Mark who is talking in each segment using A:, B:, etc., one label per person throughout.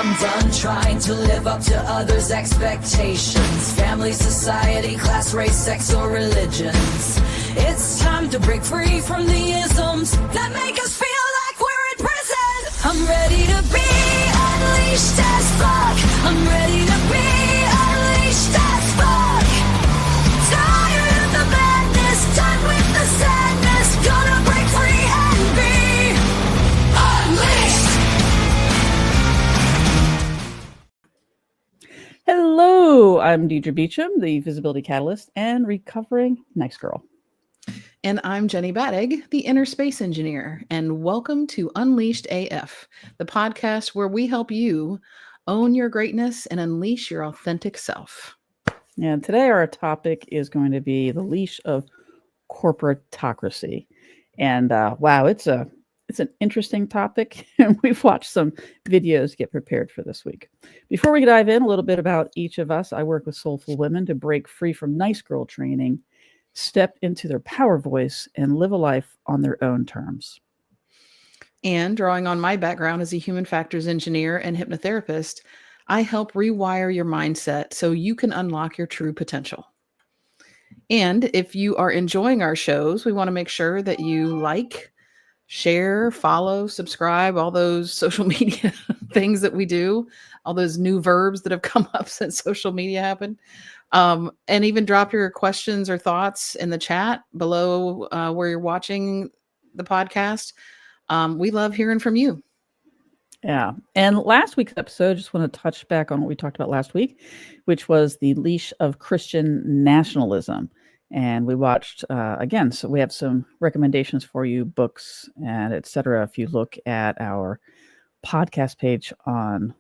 A: I'm done trying to live up to others' expectations. Family, society, class, race, sex, or religions. It's time to break free from the isms that make us feel like we're in prison. I'm ready to be unleashed as fuck. I'm ready to be unleashed as fuck. Tired of the madness, done with the sadness. Gonna break free and be unleashed.
B: Hello, I'm Deidre Beecham, the Visibility Catalyst and recovering nice girl.
C: And I'm Jenny Battig, the Inner Space Engineer, and welcome to Unleashed AF, the podcast where we help you own your greatness and unleash your authentic self.
B: And today our topic is going to be the leash of corporatocracy. And wow, it's an interesting topic, and we've watched some videos to get prepared for this week. Before we dive in, a little bit about each of us. I work with soulful women to break free from nice girl training, step into their power voice, and live a life on their own terms.
C: And drawing on my background as a human factors engineer and hypnotherapist, I help rewire your mindset so you can unlock your true potential. And if you are enjoying our shows, we want to make sure that you like, share, follow, subscribe, all those social media things that we do, all those new verbs that have come up since social media happened. And even drop your questions or thoughts in the chat below where you're watching the podcast. We love hearing from you.
B: Yeah. And last week's episode, just want to touch back on what we talked about last week, which was the leash of Christian nationalism. And we watched, again, so we have some recommendations for you, books and et cetera. If you look at our podcast page on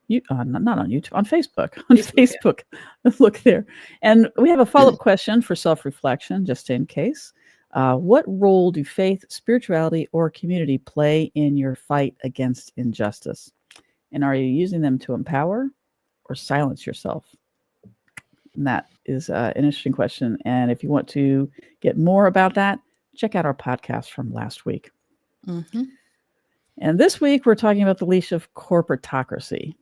B: not on YouTube, on Facebook, Facebook. Yeah. Look there. And we have a follow-up question for self-reflection, just in case. What role do faith, spirituality, or community play in your fight against injustice? And are you using them to empower or silence yourself? And that is an interesting question. And if you want to get more about that, check out our podcast from last week.
C: Mm-hmm.
B: And this week, we're talking about the leash of corporatocracy.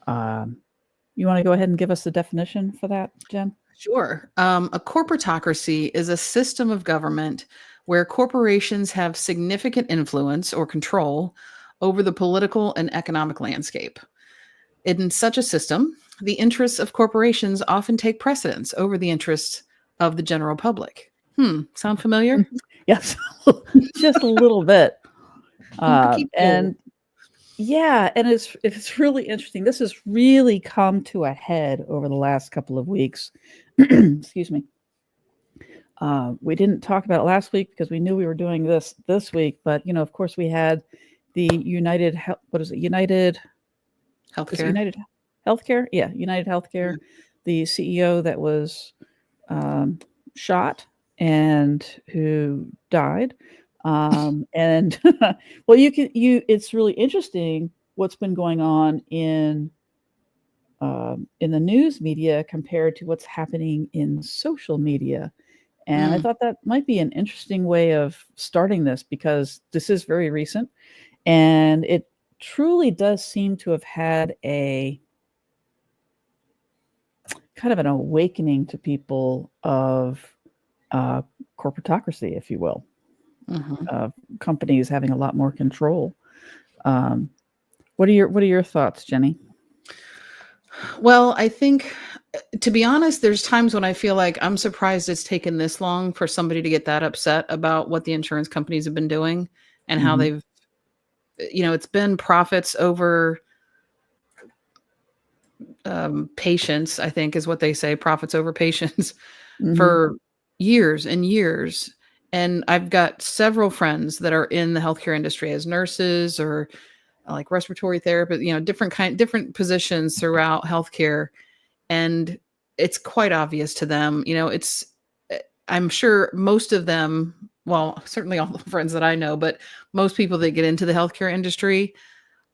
B: You want to go ahead and give us the definition for that, Jen?
C: Sure. A corporatocracy is a system of government where corporations have significant influence or control over the political and economic landscape. In such a system, the interests of corporations often take precedence over the interests of the general public. Sound familiar?
B: Yes, just a little bit. And yeah, and it's really interesting. This has really come to a head over the last couple of weeks. Excuse me. We didn't talk about it last week because we knew we were doing this week, but of course we had the United Healthcare.
C: United
B: Healthcare. Yeah, United Healthcare. Mm-hmm. The CEO that was shot and who died. And well, it's really interesting what's been going on in the news media compared to what's happening in social media. And I thought that might be an interesting way of starting this, because this is very recent and it truly does seem to have had a kind of an awakening to people of corporatocracy, if you will. Mm-hmm. Companies having a lot more control. What are your thoughts, Jenny?
C: Well, I think, to be honest, there's times when I feel like I'm surprised it's taken this long for somebody to get that upset about what the insurance companies have been doing and how they've, it's been profits over patience, I think is what they say, profits over patience for years and years. And I've got several friends that are in the healthcare industry as nurses or like respiratory therapists, different positions throughout healthcare. And it's quite obvious to them, I'm sure most of them, well, certainly all the friends that I know, but most people that get into the healthcare industry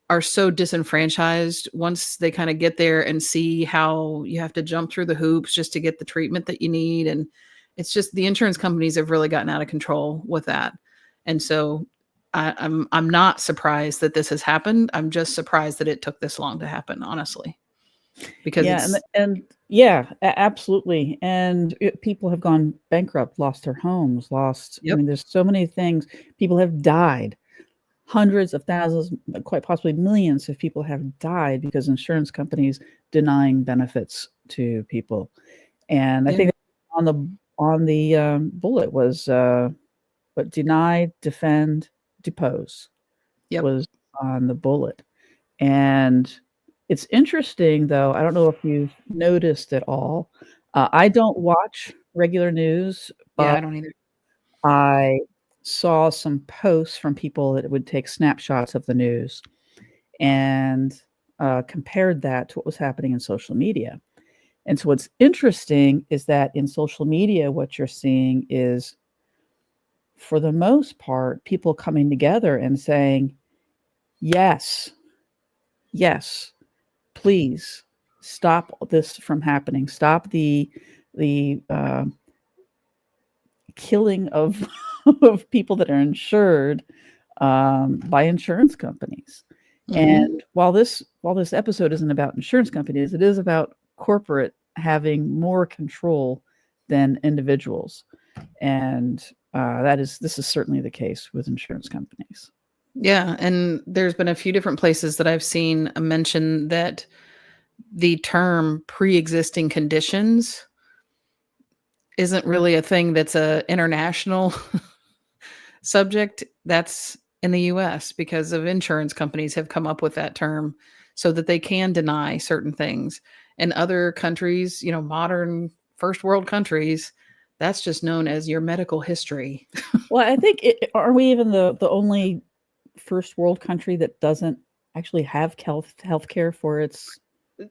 C: are so disenfranchised once they kind of get there and see how you have to jump through the hoops just to get the treatment that you need. And it's just the insurance companies have really gotten out of control with that. And so I'm not surprised that this has happened. I'm just surprised that it took this long to happen, honestly, because
B: Yeah,
C: it's
B: and yeah, absolutely. And people have gone bankrupt, lost their homes, lost. I
C: yep,
B: mean, there's so many things. People have died. Hundreds of thousands, quite possibly millions of people have died because insurance companies denying benefits to people. And I
C: yeah,
B: think on the bullet was what deny, defend, depose
C: yep.
B: was on the bullet. And it's interesting, though. I don't know if you've noticed at all. I don't watch regular news,
C: Yeah,
B: but
C: I don't either.
B: I saw some posts from people that would take snapshots of the news and compared that to what was happening in social media. And so, what's interesting is that in social media, what you're seeing is, for the most part, people coming together and saying, yes, yes, please stop this from happening. Stop the killing of of people that are insured by insurance companies.
C: Hmm.
B: And while this episode isn't about insurance companies, it is about corporate having more control than individuals. And this is certainly the case with insurance companies.
C: Yeah, and there's been a few different places that I've seen a mention that the term pre-existing conditions isn't really a thing that's a international subject. That's in the US because of insurance companies have come up with that term so that they can deny certain things. In other countries, modern first world countries, that's just known as your medical history.
B: Well, I think are we even the only first world country that doesn't actually have healthcare for its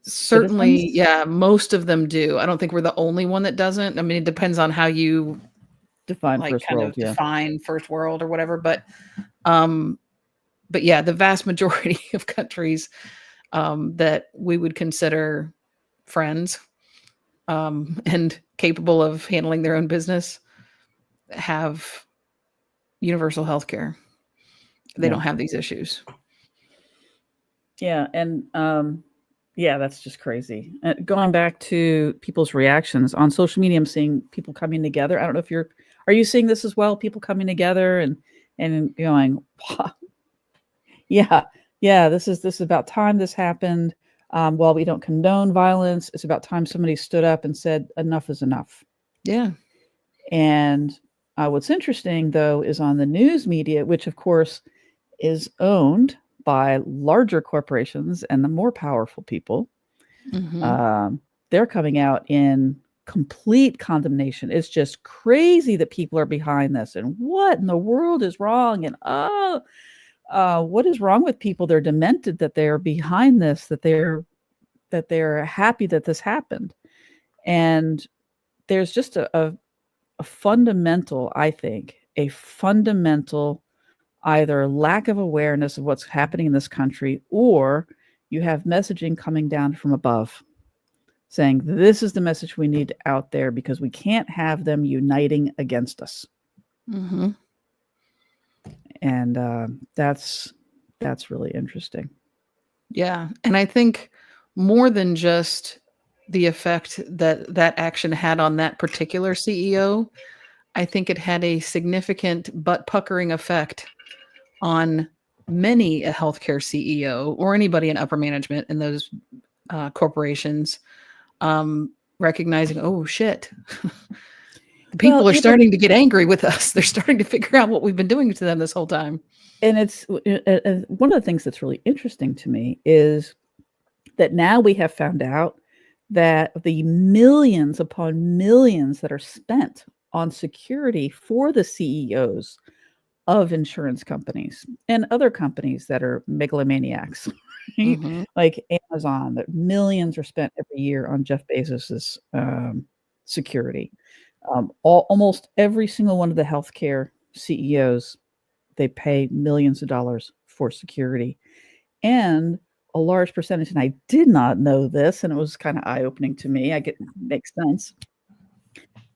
C: Certainly,
B: citizens?
C: yeah, most of them do. I don't think we're the only one that doesn't. I mean, it depends on how you
B: Define
C: like
B: first
C: kind
B: world,
C: of
B: yeah.
C: define first world or whatever, um but yeah, the vast majority of countries that we would consider friends and capable of handling their own business have universal health care. They
B: Yeah.
C: don't have these issues.
B: Yeah, and yeah, that's just crazy. Going back to people's reactions on social media, I'm seeing people coming together. I don't know if are you seeing this as well? People coming together and going, "Wow, yeah, yeah, this is about time this happened. While we don't condone violence, it's about time somebody stood up and said enough is enough."
C: Yeah.
B: And what's interesting, though, is on the news media, which of course is owned by larger corporations and the more powerful people.
C: Hmm.
B: Um, they're coming out in complete condemnation. It's just crazy that people are behind this, and what in the world is wrong? And what is wrong with people? They're demented that they're behind this, that they're happy that this happened. And there's just a fundamental, I think, a fundamental either lack of awareness of what's happening in this country, or you have messaging coming down from above saying this is the message we need out there because we can't have them uniting against us.
C: Hmm.
B: And that's really interesting.
C: Yeah. And I think more than just the effect that that action had on that particular CEO, I think it had a significant butt puckering effect on many a healthcare CEO or anybody in upper management in those corporations, recognizing, oh shit, the
B: Well,
C: people are
B: even
C: starting to get angry with us. They're starting to figure out what we've been doing to them this whole time.
B: and it's one of the things that's really interesting to me is that now we have found out that the millions upon millions that are spent on security for the CEOs of insurance companies and other companies that are megalomaniacs, right?
C: Hmm.
B: Like Amazon, that millions are spent every year on Jeff Bezos's security. Almost every single one of the healthcare CEOs, they pay millions of dollars for security, and a large percentage. And I did not know this, and it was kind of eye opening to me. I get makes sense,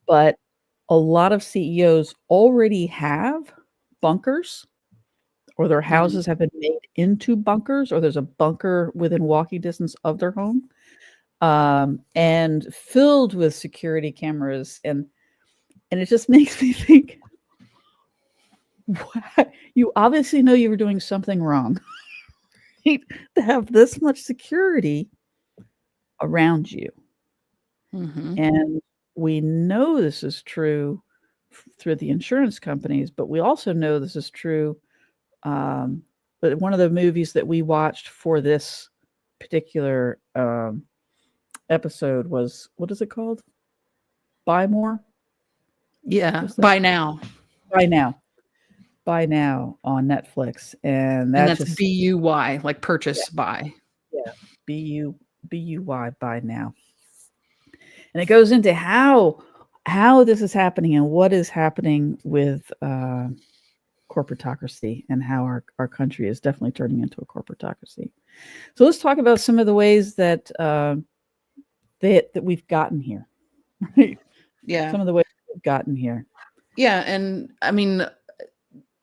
B: but a lot of CEOs already have bunkers or their houses have been made into bunkers, or there's a bunker within walking distance of their home, and filled with security cameras. And it just makes me think, what? You obviously know you were doing something wrong to have this much security around you. And we know this is true through the insurance companies, but we also know this is true. But one of the movies that we watched for this particular episode was, what is it called? Buy More?
C: Yeah, Buy Now.
B: Buy Now on Netflix. And
C: that's
B: just
C: BUY, like purchase, buy.
B: Yeah, BUY, Buy Now. And it goes into how this is happening and what is happening with corporatocracy, and how our country is definitely turning into a corporatocracy. So let's talk about some of the ways that that we've gotten here. Right?
C: Yeah.
B: Some of the ways we've gotten here.
C: Yeah, and I mean,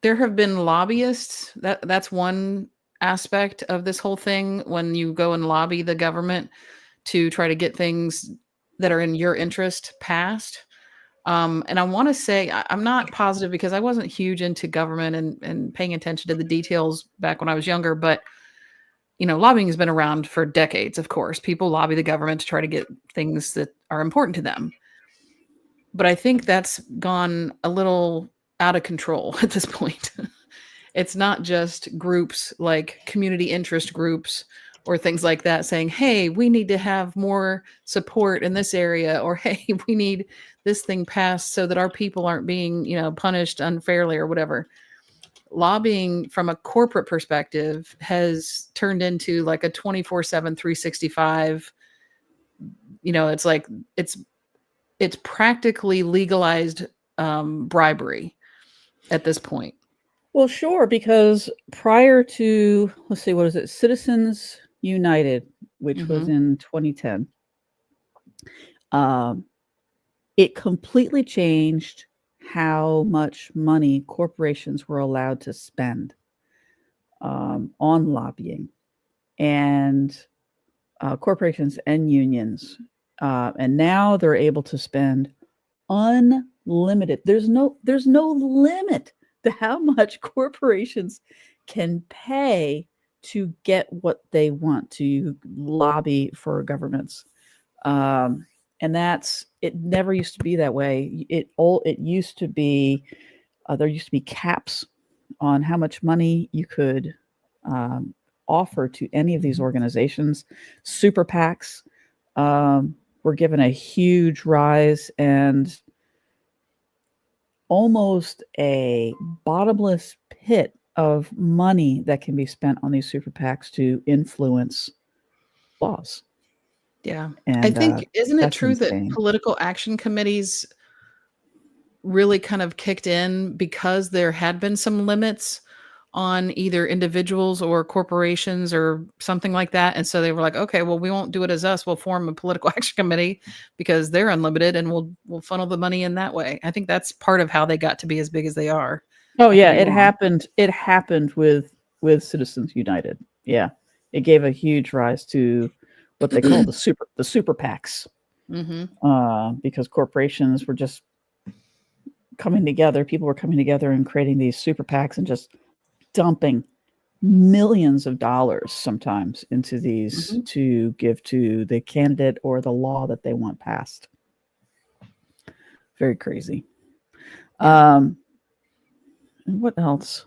C: there have been lobbyists. That's one aspect of this whole thing, when you go and lobby the government to try to get things that are in your interest passed. And I want to say, I'm not positive because I wasn't huge into government and paying attention to the details back when I was younger, but lobbying has been around for decades. Of course, people lobby the government to try to get things that are important to them. But I think that's gone a little out of control at this point. It's not just groups like community interest groups or things like that saying, hey, we need to have more support in this area, or hey, we need this thing passed so that our people aren't being, punished unfairly or whatever. Lobbying from a corporate perspective has turned into like a 24/7, 365. It's like it's practically legalized bribery at this point.
B: Well, sure, because prior to, let's see, what is it? Citizens United, which was in 2010, it completely changed how much money corporations were allowed to spend on lobbying, and corporations and unions. And now they're able to spend unlimited. There's no limit to how much corporations can pay to get what they want, to lobby for governments. And it never used to be that way. It used to be, there used to be caps on how much money you could offer to any of these organizations. Super PACs were given a huge rise, and almost a bottomless pit of money that can be spent on these super PACs to influence laws.
C: Yeah.
B: And
C: I think, isn't it true
B: insane.
C: that political action committees really kind of kicked in because there had been some limits on either individuals or corporations or something like that? And so they were like, okay, well, we won't do it as us. We'll form a political action committee because they're unlimited, and we'll funnel the money in that way. I think that's part of how they got to be as big as they are.
B: Oh yeah, it happened. It happened with Citizens United. Yeah, it gave a huge rise to what they call the super PACs, because corporations were just coming together. People were coming together and creating these super PACs and just dumping millions of dollars sometimes into these to give to the candidate or the law that they want passed. Very crazy. And what else?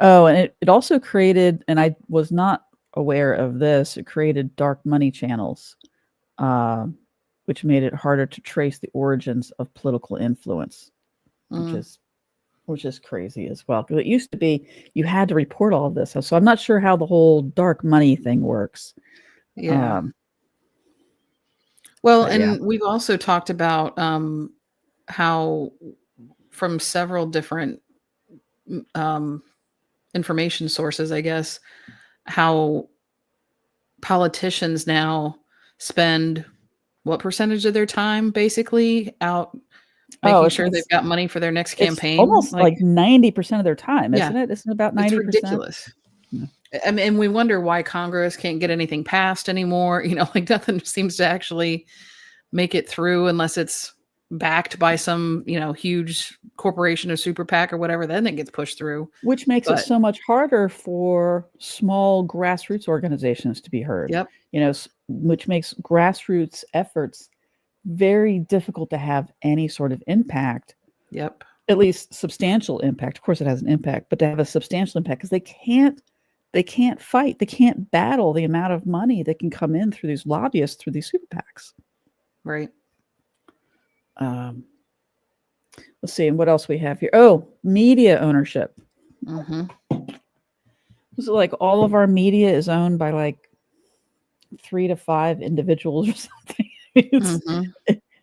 B: Oh, and it also created, and I was not aware of this, it created dark money channels, which made it harder to trace the origins of political influence, which is crazy as well. Because it used to be you had to report all of this. So I'm not sure how the whole dark money thing works.
C: Yeah. We've also talked about how from several different information sources, I guess, how politicians now spend what percentage of their time basically out making sure they've got money for their next campaign.
B: Almost like 90% of their time,
C: Yeah.
B: isn't it? Isn't it about 90%?
C: It's ridiculous.
B: Yeah.
C: I mean, and we wonder why Congress can't get anything passed anymore. Like nothing seems to actually make it through unless it's backed by some, huge corporation or super PAC or whatever. Then it gets pushed through.
B: Which makes it so much harder for small grassroots organizations to be heard.
C: Yep.
B: Which makes grassroots efforts very difficult to have any sort of impact.
C: Yep.
B: At least substantial impact. Of course, it has an impact, but to have a substantial impact, because they can't fight, they can't battle the amount of money that can come in through these lobbyists, through these super PACs.
C: Right.
B: Let's see, and what else we have here? Oh, media ownership.
C: Mm-hmm.
B: So like all of our media is owned by like 3 to 5 individuals or something.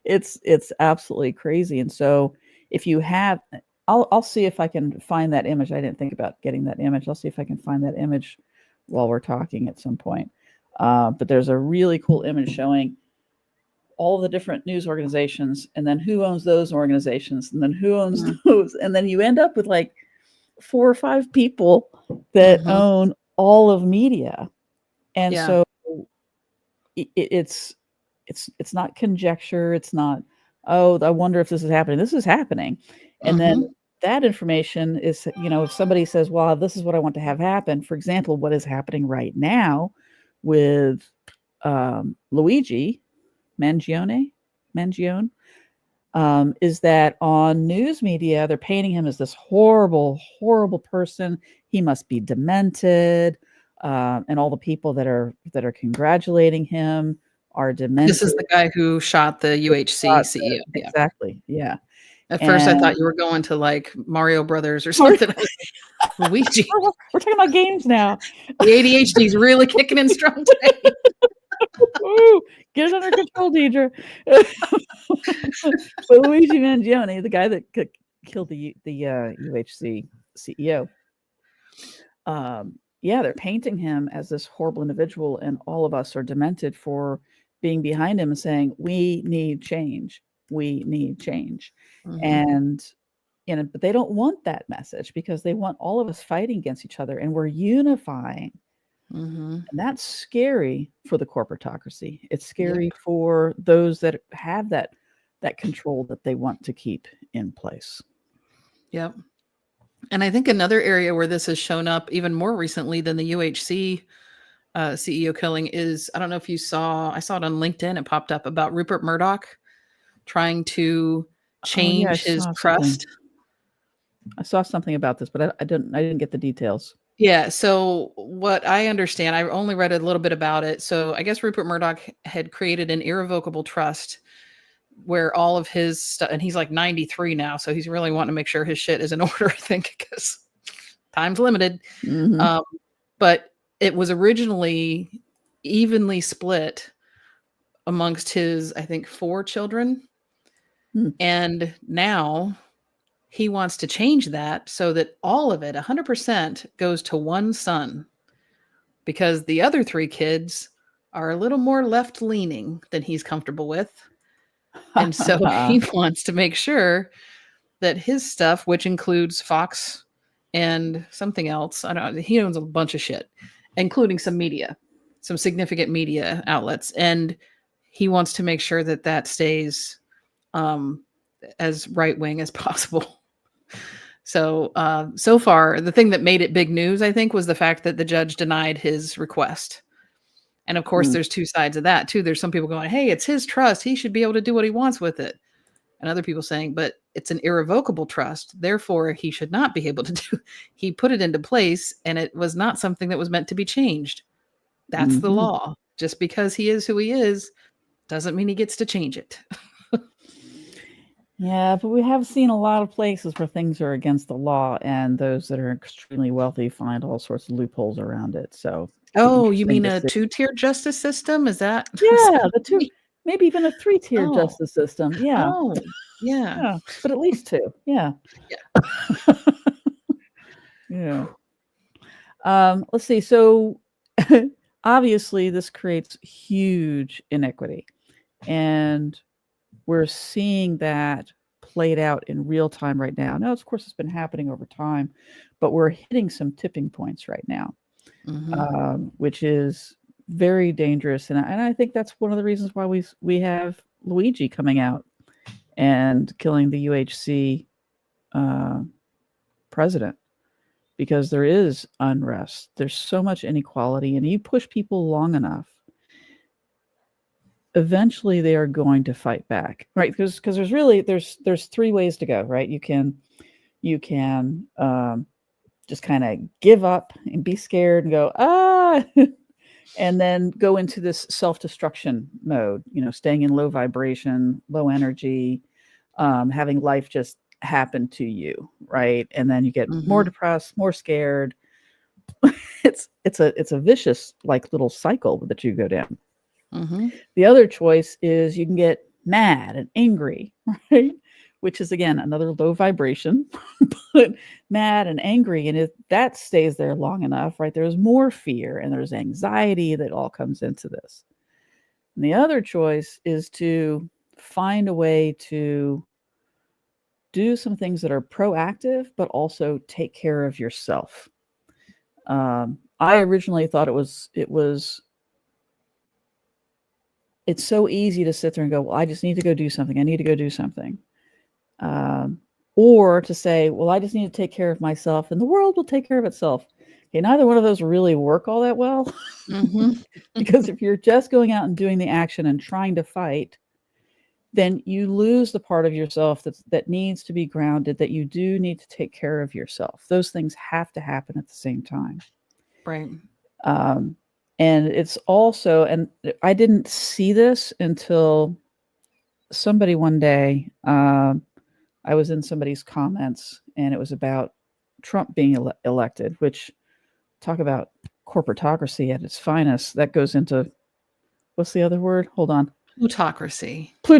B: It's absolutely crazy. And so if you have, I'll see if I can find that image. I didn't think about getting that image. I'll see if I can find that image while we're talking at some point. But there's a really cool image showing all the different news organizations, and then who owns those organizations, and then who owns those. And then you end up with like 4 or 5 people that own all of media. And so it's not conjecture. It's not, oh, I wonder if this is happening. This is happening. And then that information is, if somebody says, well, this is what I want to have happen. For example, what is happening right now with Luigi Mangione, is that on news media, they're painting him as this horrible, horrible person. He must be demented. And all the people that are congratulating him are demented.
C: This is the guy who shot the UHC CEO.
B: Exactly. Yeah.
C: At first, I thought you were going to like Mario Brothers or something. Luigi.
B: We're talking about games now.
C: The ADHD is really kicking in strong today.
B: Ooh, get it under control, Deidre. But Luigi Mangione, the guy that killed the UHC CEO, they're painting him as this horrible individual, and all of us are demented for being behind him and saying, we need change. We need change. And but they don't want that message, because they want all of us fighting against each other, and we're unifying. And that's scary for the corporatocracy. It's scary for those that have that control that they want to keep in place.
C: Yep. And I think another area where this has shown up even more recently than the UHC CEO killing is, I don't know if you saw, I saw it on LinkedIn. It popped up about Rupert Murdoch trying to change his trust.
B: I saw something about this, but I didn't get the details.
C: Yeah. So what I understand, I only read a little bit about it. So I guess Rupert Murdoch had created an irrevocable trust where all of his stuff, and he's like 93 now, so he's really wanting to make sure his shit is in order, I think, because time's limited. But it was originally evenly split amongst his, I think, 4 children. And now he wants to change that so that all of it, 100%, goes to one son, because the other 3 kids are a little more left-leaning than he's comfortable with. And so he wants to make sure that his stuff, which includes Fox and something else, I don't know, he owns a bunch of shit, including some media, some significant media outlets. And he wants to make sure that that stays as right-wing as possible. So, so far, the thing that made it big news, I think, was the fact that the judge denied his request. And of course, there's 2 sides of that too. There's some people going, hey, it's his trust. He should be able to do what he wants with it. And other people saying, but it's an irrevocable trust. Therefore, he should not be able to do. He put it into place, and it was not something that was meant to be changed. That's the law. Just because he is who he is doesn't mean he gets to change it.
B: Yeah, but we have seen a lot of places where things are against the law, and those that are extremely wealthy find all sorts of loopholes around it. So,
C: oh, you mean a 2-tier justice system? Is that?
B: Yeah, the 2, maybe even a 3-tier justice system. Yeah.
C: Oh, yeah.
B: But at least 2. Yeah. Yeah. Let's see. So obviously this creates huge inequity, and we're seeing that played out in real time right now. Now, of course, it's been happening over time, but we're hitting some tipping points right now, which is very dangerous. And I think that's one of the reasons why we have Luigi coming out and killing the UHC president, because there is unrest. There's so much inequality, and you push people long enough, eventually they are going to fight back, right? Because there's three ways to go, right? You can just kind of give up and be scared and go and then go into this self-destruction mode, staying in low vibration, low energy, having life just happen to you, right? And then you get more depressed, more scared. it's a vicious little cycle that you go down. The other choice is you can get mad and angry, right? Which is, again, another low vibration, but mad and angry. And if that stays there long enough, right, there's more fear and there's anxiety that all comes into this. And the other choice is to find a way to do some things that are proactive, but also take care of yourself. I originally thought it's so easy to sit there and go, well, I just need to go do something. I need to go do something. Or to say, well, I just need to take care of myself and the world will take care of itself. Okay, neither one of those really work all that well. Because if you're just going out and doing the action and trying to fight, then you lose the part of yourself that needs to be grounded, that you do need to take care of yourself. Those things have to happen at the same time.
C: Right.
B: And it's also, and I didn't see this until somebody one day, I was in somebody's comments and it was about Trump being elected, which, talk about corporatocracy at its finest. That goes into, what's the other word? Hold on.
C: Plutocracy.
B: Yeah,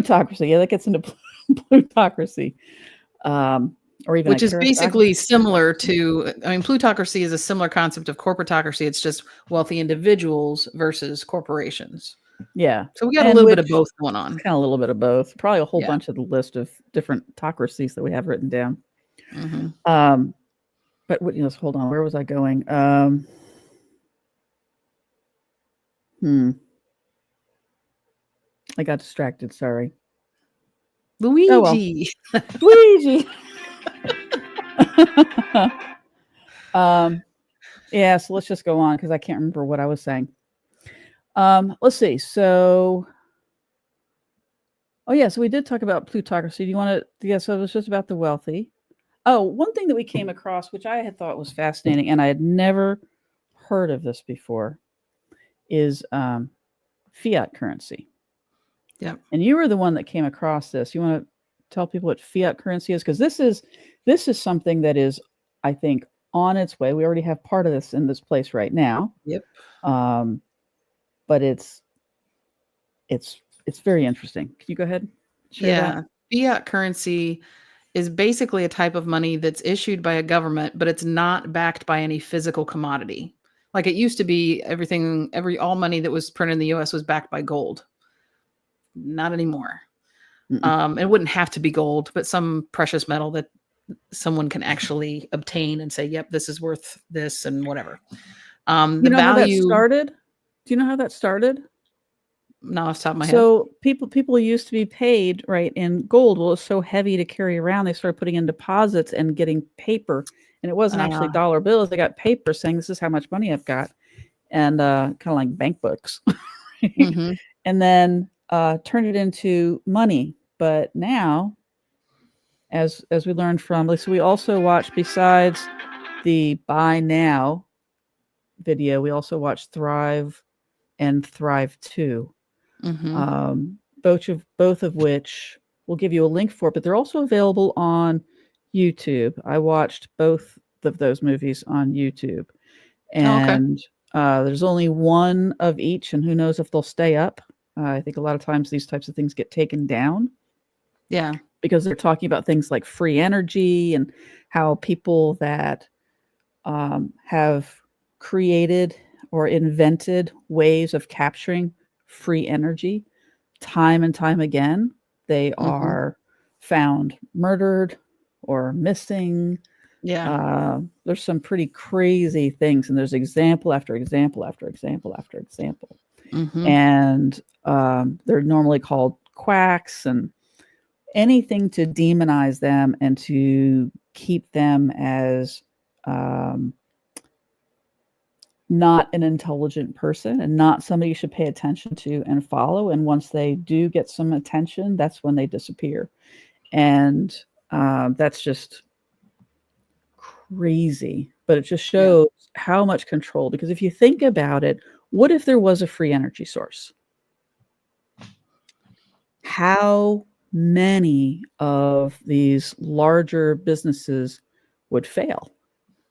B: that gets into plutocracy. Or even,
C: which is basically similar to, plutocracy is a similar concept of corporatocracy. It's just wealthy individuals versus corporations.
B: Yeah.
C: So we got a little bit of both going on.
B: Kind of a little bit of both. Probably a whole bunch of the list of different autocracies that we have written down. But hold on. Where was I going? I got distracted. Sorry.
C: Luigi.
B: Oh, well. Luigi. Yeah, so let's just go on because I can't remember what I was saying. Let's see. So, so we did talk about plutocracy. Do you want to? Yeah, so it was just about the wealthy. Oh, one thing that we came across, which I had thought was fascinating, and I had never heard of this before, is fiat currency.
C: Yeah.
B: And you were the one that came across this. You want to tell people what fiat currency is? Because this is something that is, I think, on its way. We already have part of this in this place right now.
C: Yep.
B: But it's very interesting. Can you go ahead?
C: That? Fiat currency is basically a type of money that's issued by a government, but it's not backed by any physical commodity. Like it used to be, all money that was printed in the US was backed by gold. Not anymore. It wouldn't have to be gold, but some precious metal that someone can actually obtain and say, yep, this is worth this and whatever. The value.
B: How that started? Do you know how that started?
C: No, off the top of my head.
B: So people used to be paid, right, in gold. Well, it's so heavy to carry around. They started putting in deposits and getting paper. And it wasn't actually dollar bills. They got paper saying this is how much money I've got. And kind of like bank books. And then turned it into money. But now, as we learned from, so we also watched, besides the Buy Now video, we also watched Thrive and Thrive 2. Both of which we'll give you a link for, but they're also available on YouTube. I watched both of those movies on YouTube. And there's only one of each, and who knows if they'll stay up. I think a lot of times these types of things get taken down.
C: Yeah.
B: Because they're talking about things like free energy and how people that have created or invented ways of capturing free energy time and time again, they are found murdered or missing.
C: Yeah.
B: There's some pretty crazy things, and there's example after example after example after example.
C: Mm-hmm.
B: And they're normally called quacks, and anything to demonize them and to keep them as not an intelligent person and not somebody you should pay attention to and follow. And once they do get some attention, that's when they disappear. And that's just crazy. But it just shows how much control, because if you think about it, what if there was a free energy source? How many of these larger businesses would fail?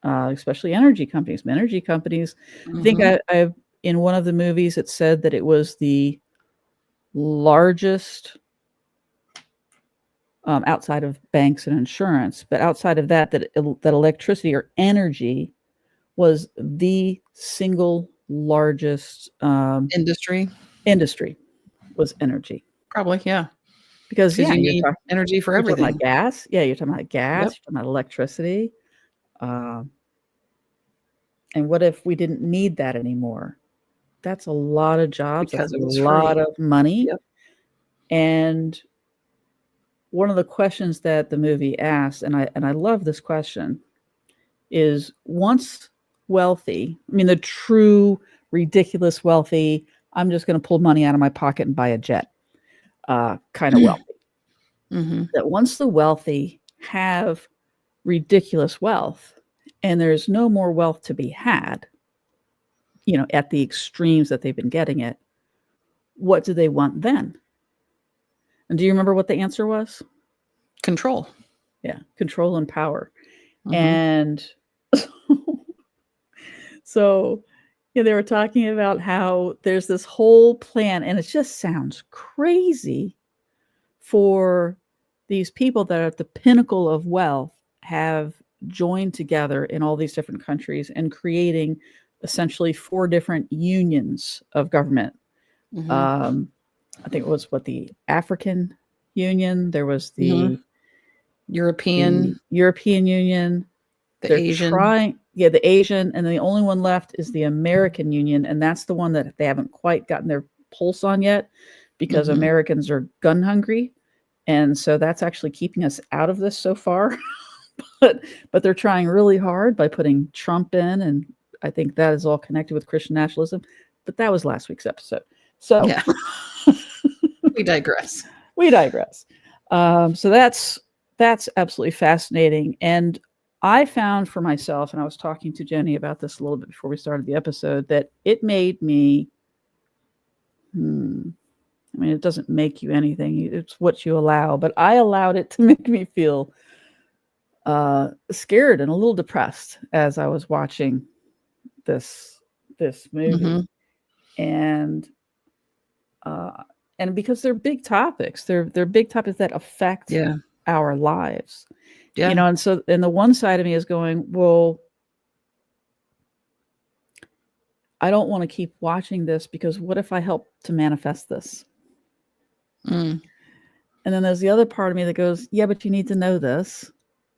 B: Especially energy companies. Energy companies,
C: Mm-hmm.
B: I think I've in one of the movies, it said that it was the largest outside of banks and insurance, but outside of that, that electricity or energy was the single largest
C: industry
B: was energy.
C: Probably, yeah.
B: Because
C: you need energy for everything.
B: You're talking about gas. Yeah, you're talking about gas.
C: Yep.
B: You're talking about electricity. And what if we didn't need that anymore? That's a lot of jobs.
C: Because
B: that's
C: it was
B: a lot
C: free.
B: of money.
C: Yep.
B: And one of the questions that the movie asks, and I love this question, is once wealthy, I mean the true ridiculous wealthy, I'm just going to pull money out of my pocket and buy a jet kind of wealthy.
C: Mm-hmm.
B: That once the wealthy have ridiculous wealth and there's no more wealth to be had, you know, at the extremes that they've been getting it, what do they want then? And do you remember what the answer was?
C: Control.
B: Yeah, control and power.
C: Mm-hmm.
B: And so they were talking about how there's this whole plan, and it just sounds crazy for these people that are at the pinnacle of wealth have joined together in all these different countries and creating essentially 4 different unions of government.
C: Mm-hmm.
B: I think it was the African Union. There was the
C: European
B: Union.
C: The Asian.
B: The Asian, and the only one left is the American Union, and that's the one that they haven't quite gotten their pulse on yet, because Americans are gun hungry, and so that's actually keeping us out of this so far. but they're trying really hard by putting Trump in, and I think that is all connected with Christian nationalism. But that was last week's episode. So
C: yeah. We digress.
B: So that's absolutely fascinating. And I found for myself, and I was talking to Jenny about this a little bit before we started the episode, that it made me, I mean, it doesn't make you anything. It's what you allow. But I allowed it to make me feel scared and a little depressed as I was watching this movie. And because they're big topics, they're big topics that affect our lives.
C: Yeah.
B: You know, and so, and the one side of me is going, well, I don't want to keep watching this, because what if I help to manifest this? And then there's the other part of me that goes, yeah, but you need to know this.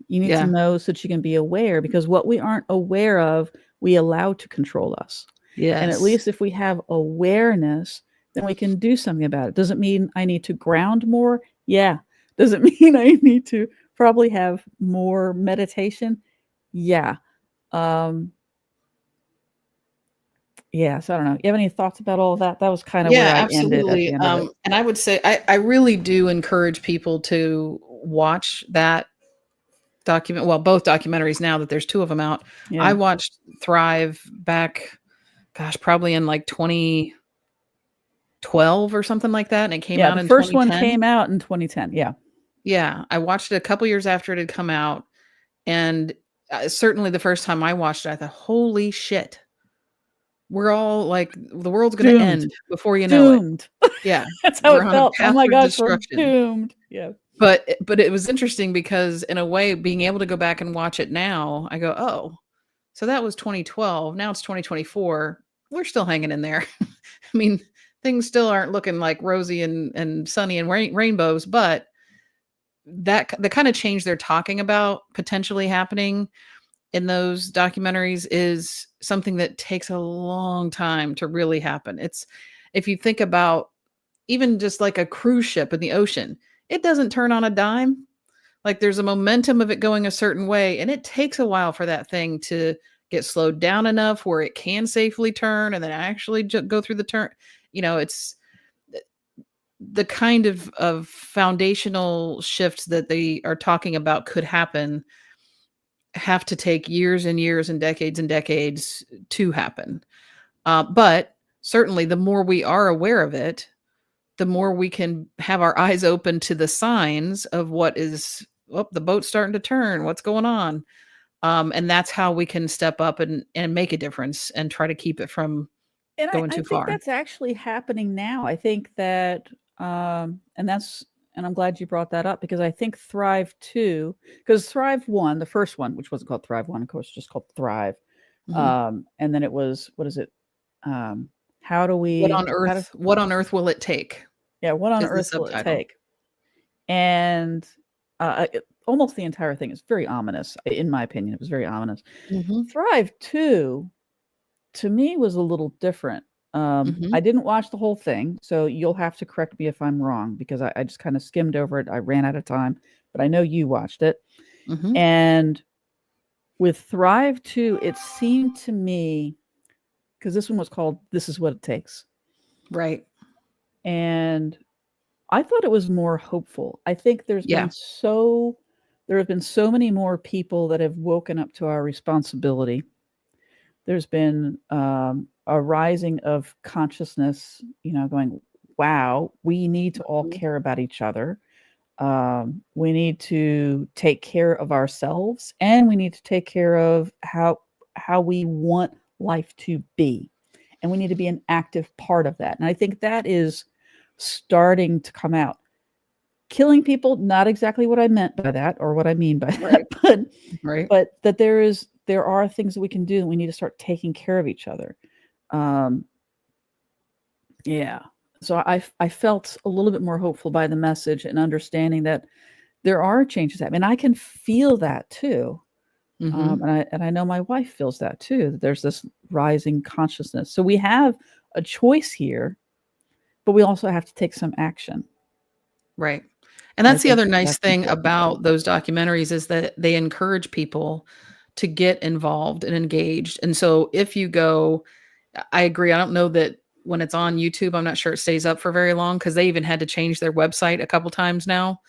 B: You need to know so that you can be aware, because what we aren't aware of, we allow to control us.
C: Yes.
B: And at least if we have awareness, then we can do something about it. Does it mean I need to ground more? Yeah. Does it mean I need to probably have more meditation? Yeah. Yeah. So I don't know. You have any thoughts about all of that? That was kind of where I ended at the end of it.
C: And I would say I really do encourage people to watch that document. Well, both documentaries, now that there's 2 of them out.
B: Yeah.
C: I watched Thrive back, probably in like 2012 or something like that. And it came out in 2010.
B: The first one came out in 2010. Yeah.
C: Yeah. I watched it a couple years after it had come out. And certainly the first time I watched it, I thought, holy shit. We're all like, the world's going to end before you know it. Yeah.
B: That's how it felt. Oh my gosh, we're doomed. Yeah.
C: But it was interesting, because in a way, being able to go back and watch it now, I go, oh, so that was 2012. Now it's 2024. We're still hanging in there. I mean, things still aren't looking like rosy and sunny and rainbows, but that the kind of change they're talking about potentially happening in those documentaries is something that takes a long time to really happen. It's, if you think about even just like a cruise ship in the ocean, it doesn't turn on a dime. Like there's a momentum of it going a certain way, and it takes a while for that thing to get slowed down enough where it can safely turn and then actually go through the turn. It's the kind of foundational shifts that they are talking about could happen, have to take years and years and decades to happen. But certainly, the more we are aware of it, the more we can have our eyes open to the signs of what is, oh, the boat's starting to turn, what's going on. And that's how we can step up and make a difference and try to keep it from
B: And
C: going
B: I
C: too
B: think
C: far.
B: that's actually happening now. I think that, and I'm glad you brought that up, because I think Thrive 2, because Thrive 1, the first one, which wasn't called Thrive 1, of course, just called Thrive.
C: Mhm.
B: And then it was, what is it? How do
C: What
B: we,
C: on earth will it take?
B: yeah, what on
C: Is the
B: earth will it
C: subtitle.
B: take? And almost the entire thing is very ominous. In my opinion, it was very ominous.
C: Mhm.
B: Thrive 2, to me, was a little different.
C: Mhm.
B: I didn't watch the whole thing, so you'll have to correct me if I'm wrong, because I just kind of skimmed over it. I ran out of time, but I know you watched it.
C: Mhm.
B: And with Thrive 2, it seemed to me, because this one was called This Is What It Takes.
C: Right.
B: And I thought it was more hopeful. I think there have been so many more people that have woken up to our responsibility. There's been a rising of consciousness, going, wow, we need to all
C: Mhm.
B: care about each other. We need to take care of ourselves, and we need to take care of how we want life to be. And we need to be an active part of that. And I think that is starting to come out. Killing people, not exactly what I meant by that, or what I mean by
C: Right.
B: that,
C: Right.
B: but that there are things that we can do, and we need to start taking care of each other. Yeah. So I felt a little bit more hopeful by the message, and understanding that there are changes happening. And I can feel that too.
C: Mhm.
B: And I know my wife feels that too, that there's this rising consciousness. So we have a choice here, but we also have to take some action.
C: Right. And
B: And I
C: that's the
B: think
C: other nice
B: that's
C: thing
B: important.
C: about those documentaries is that they encourage people to get involved and engaged. And so if you go, I agree. I don't know that when it's on YouTube, I'm not sure it stays up for very long, because they even had to change their website a couple times now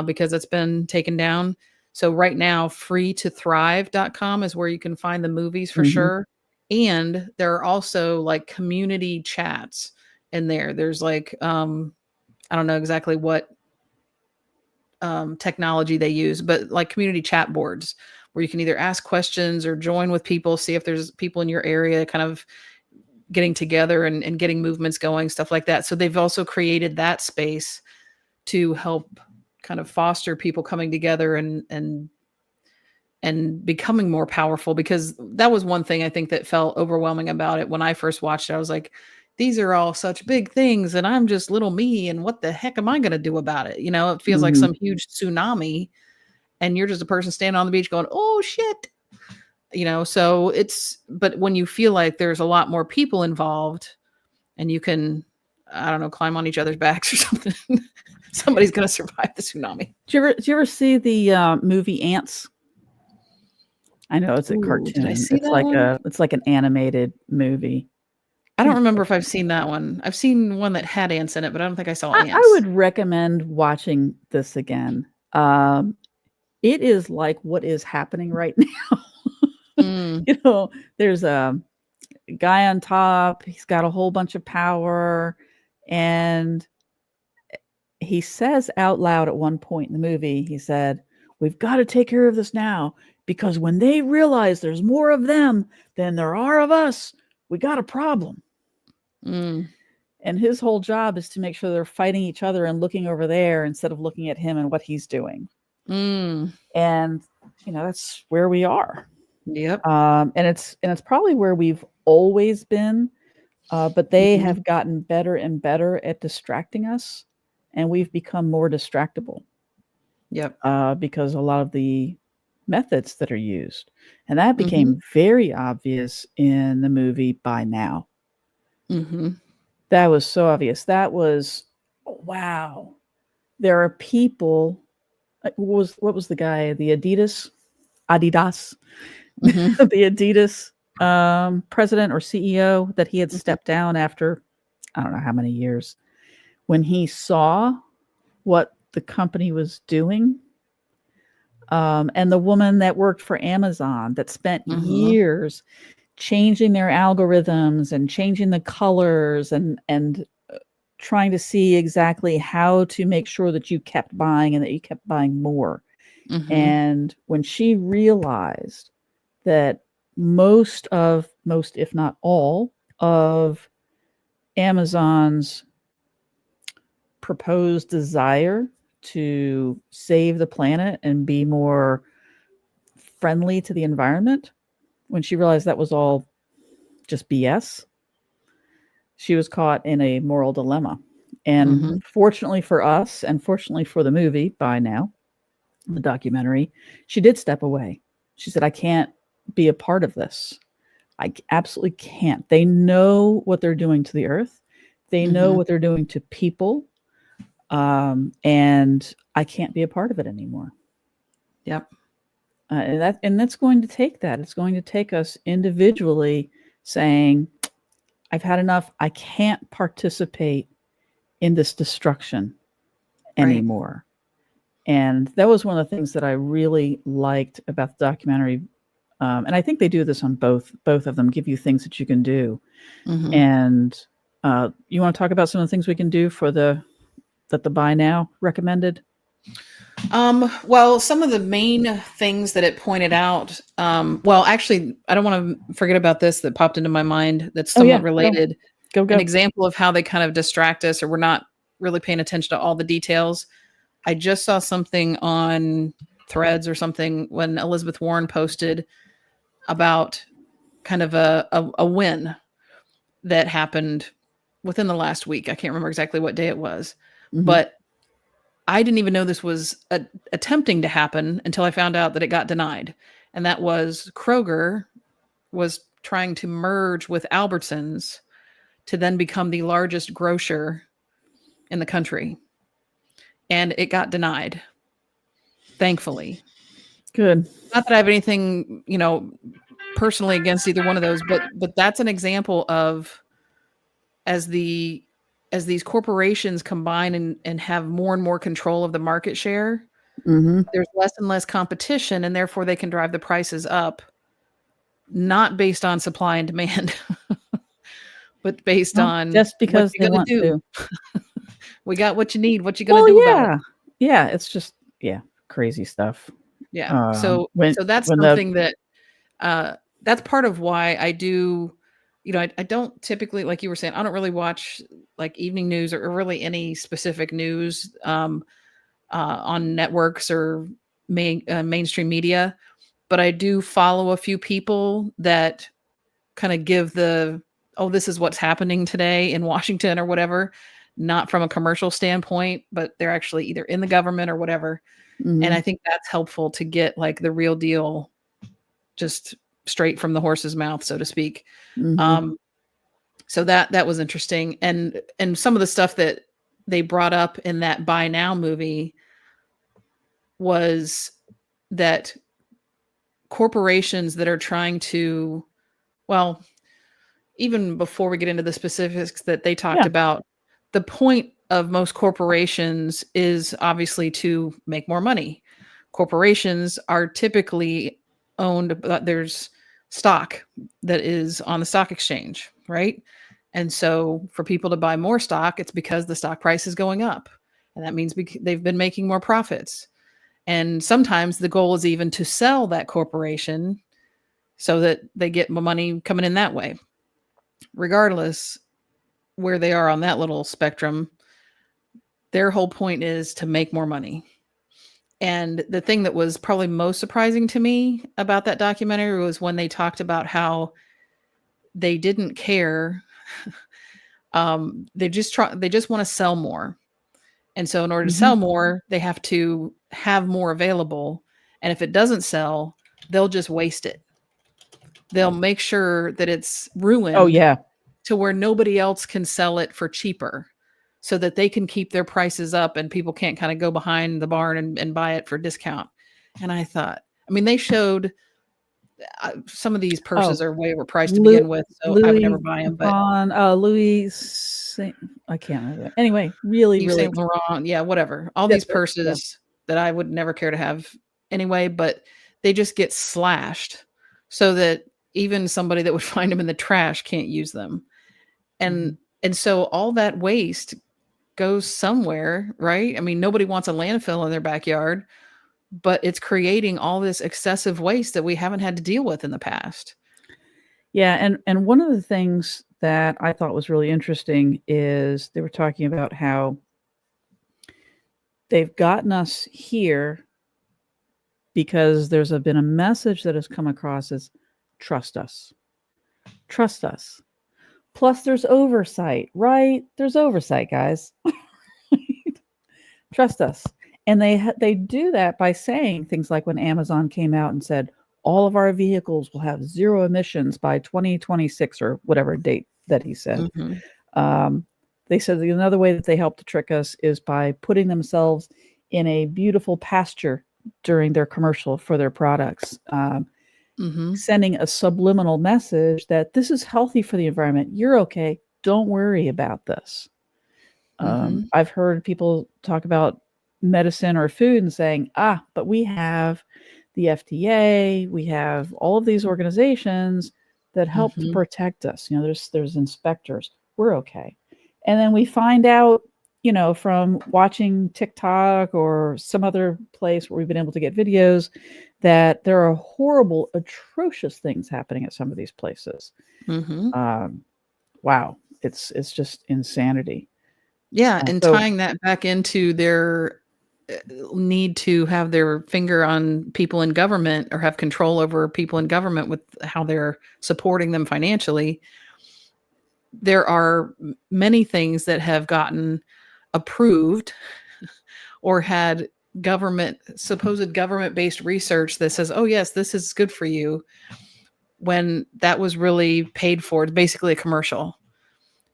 C: because it's been taken down. So right now, freetothrive.com is where you can find the movies for
B: Mhm.
C: sure. And there are also like community chats in there. There's like, I don't know exactly what technology they use, but like community chat boards where you can either ask questions or join with people, see if there's people in your area kind of getting together and getting movements going, stuff like that. So they've also created that space to help kind of foster people coming together and becoming more powerful, because that was one thing I think that felt overwhelming about it when I first watched it. I was like, these are all such big things and I'm just little me, and what the heck am I going to do about it? It feels like
B: Mhm.
C: some huge tsunami and you're just a person standing on the beach going, "Oh shit." So but when you feel like there's a lot more people involved and you can, I don't know, climb on each other's backs or something, somebody's going to survive the tsunami.
B: Did you ever see the movie Ants? I know it's a
C: Ooh, did I
B: cartoon.
C: see that one?
B: It's like an animated movie.
C: I
B: I
C: don't
B: think it's
C: remember
B: like,
C: if I've seen that one. I've seen one that had ants in it, but I don't think I saw
B: I
C: ants.
B: would recommend watching this again. It is like what is happening right now.
C: Mm,
B: There's a guy on top. He's got a whole bunch of power, and he says out loud at one point in the movie, he said, "We've got to take care of this now, because when they realize there's more of them than there are of us, we got a problem."
C: mm,
B: And his whole job is to make sure they're fighting each other and looking over there instead of looking at him and what he's doing.
C: mm.
B: And that's where we are.
C: Yep.
B: And it's probably where we've always been. But they
C: Mhm.
B: have gotten better and better at distracting us, and we've become more distractible.
C: Yep.
B: because a lot of the methods that are used. And that
C: Mm-hmm.
B: became very obvious in the movie By Now.
C: Mm-hmm.
B: That was so obvious. That was, wow. There are people. What was the guy? The Adidas,
C: Mm-hmm.
B: the Adidas president or CEO that he had stepped down after I don't know how many years. When he saw what the company was doing, and the woman that worked for Amazon that spent
C: Mm-hmm.
B: years changing their algorithms and changing the colors and trying to see exactly how to make sure that you kept buying and that you kept buying more.
C: Mm-hmm.
B: And when she realized that most, if not all, of Amazon's proposed desire to save the planet and be more friendly to the environment, when she realized that was all just BS, she was caught in a moral dilemma. And
C: Mm-hmm.
B: fortunately for us, and fortunately for the movie By Now, the documentary, she did step away. She said, I can't be a part of this. I absolutely can't. They know what they're doing to the earth. They know
C: Mm-hmm.
B: what they're doing to people. And I can't be a part of it anymore.
C: Yep.
B: And that's going to take that. It's going to take us individually saying, I've had enough. I can't participate in this destruction anymore. And that was one of the things that I really liked about the documentary. And I think they do this on both of them, give you things that you can do.
C: Mm-hmm.
B: And you want to talk about some of the things we can do that the Buy Now recommended?
C: Well, some of the main things that it pointed out, well, actually, I don't want to forget about this that popped into my mind that's
B: Oh, yeah.
C: somewhat related.
B: Go.
C: An example of how they kind of distract us or we're not really paying attention to all the details. I just saw something on Threads or something when Elizabeth Warren posted about kind of a win that happened within the last week. I can't remember exactly what day it was,
B: Mhm.
C: but I didn't even know this was attempting to happen until I found out that it got denied. And that was Kroger was trying to merge with Albertsons to then become the largest grocer in the country. And it got denied, thankfully.
B: Good.
C: Not that I have anything, personally against either one of those, but that's an example of as these corporations combine and have more and more control of the market share,
B: Mm-hmm.
C: there's less and less competition, and therefore they can drive the prices up, not based on supply and demand, but based
B: Well,
C: on
B: just
C: what
B: because
C: you
B: they
C: gonna
B: want
C: do.
B: to.
C: We got what you need. What you gonna do about it?
B: Yeah. It's just crazy stuff.
C: Yeah. So
B: When
C: that's
B: when
C: something that that's part of why I do. I don't typically, like you were saying, I don't really watch like evening news or really any specific news on networks or mainstream media, but I do follow a few people that kind of give this is what's happening today in Washington or whatever, not from a commercial standpoint, but they're actually either in the government or whatever.
B: Mhm.
C: And I think that's helpful to get like the real deal, just straight from the horse's mouth, so to speak.
B: Mhm.
C: So that was interesting. And some of the stuff that they brought up in that Buy Now movie was that corporations that are trying to, well, even before we get into the specifics that they talked
B: Yeah.
C: about, the point of most corporations is obviously to make more money. Corporations are typically owned, there's stock that is on the stock exchange, right? And so for people to buy more stock, it's because the stock price is going up. And that means they've been making more profits. And sometimes the goal is even to sell that corporation so that they get more money coming in that way. Regardless where they are on that little spectrum, their whole point is to make more money. And the thing that was probably most surprising to me about that documentary was when they talked about how they didn't care. They just want to sell more. And so in order to sell more, they have to have more available. And if it doesn't sell, they'll just waste it. They'll make sure that it's ruined.
B: Oh yeah.
C: To where nobody else can sell it for cheaper, so that they can keep their prices up and people can't kind of go behind the barn and buy it for discount. And I thought, I mean, they showed some of these purses are way overpriced to begin with, so I would never buy them. But
B: Louis, I can't remember. Anyway, really,
C: Yves Saint Laurent, yeah, whatever. All these purses that I would never care to have anyway, but they just get slashed so that even somebody that would find them in the trash can't use them. And so all that waste goes somewhere, right? I mean, nobody wants a landfill in their backyard, but it's creating all this excessive waste that we haven't had to deal with in the past.
B: Yeah, and one of the things that I thought was really interesting is they were talking about how they've gotten us here because there's been a message that has come across as trust us. Trust us. Plus there's oversight, right? There's oversight, guys. Trust us. And they do that by saying things like when Amazon came out and said, all of our vehicles will have 0 emissions by 2026 or whatever date that he said. They said another way that they help to trick us is by putting themselves in a beautiful pasture during their commercial for their products, sending a subliminal message that this is healthy for the environment. You're okay. Don't worry about this. I've heard people talk about medicine or food and saying, but we have the FDA, we have all of these organizations that help to protect us. There's inspectors. We're okay. And then we find out, from watching TikTok or some other place where we've been able to get videos, that there are horrible, atrocious things happening at some of these places. Wow. It's just insanity.
C: Yeah. And tying that back into their need to have their finger on people in government or have control over people in government with how they're supporting them financially. There are many things that have gotten approved or had supposed government-based research that says, oh yes, this is good for you, when that was really paid for. It's basically a commercial.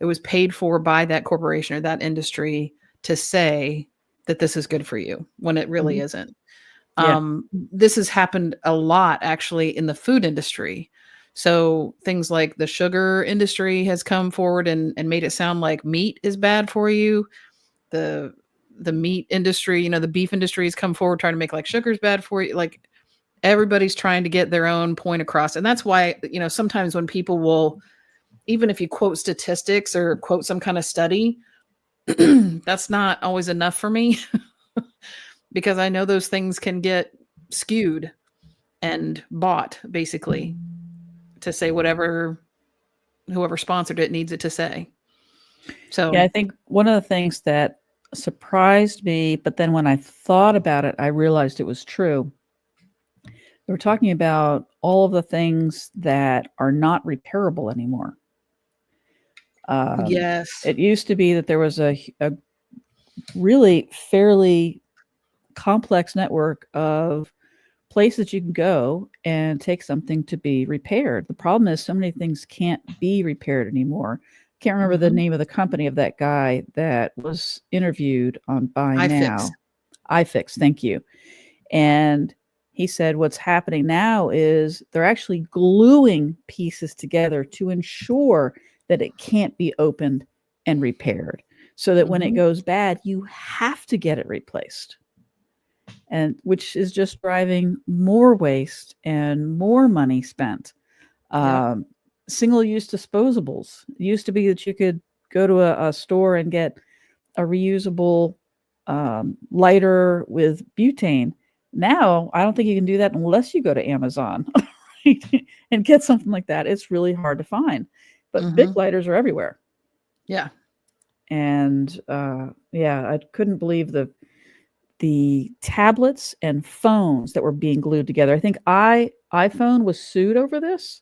C: It was paid for by that corporation or that industry to say that this is good for you when it really isn't. This has happened a lot actually in the food industry. So things like the sugar industry has come forward and made it sound like meat is bad for you. The meat industry, the beef industry has come forward trying to make like sugar's bad for you. Like everybody's trying to get their own point across. And that's why, sometimes when people will, even if you quote statistics or quote some kind of study, that's not always enough for me because I know those things can get skewed and bought basically to say whatever whoever sponsored it needs it to say. So
B: yeah, I think one of the things that surprised me, but then when I thought about it, I realized it was true. They were talking about all of the things that are not repairable anymore.
C: Yes.
B: It used to be that there was a really fairly complex network of places you can go and take something to be repaired. The problem is so many things can't be repaired anymore. Can't remember the name of the company of that guy that was interviewed on Buy Now. iFix, thank you. And he said what's happening now is they're actually gluing pieces together to ensure that it can't be opened and repaired, so that when it goes bad, you have to get it replaced. And which is just driving more waste and more money spent. Single-use disposables. It used to be that you could go to a store and get a reusable lighter with butane. Now, I don't think you can do that unless you go to Amazon and get something like that. It's really hard to find. But big lighters are everywhere.
C: Yeah.
B: And I couldn't believe the tablets and phones that were being glued together. I think iPhone was sued over this.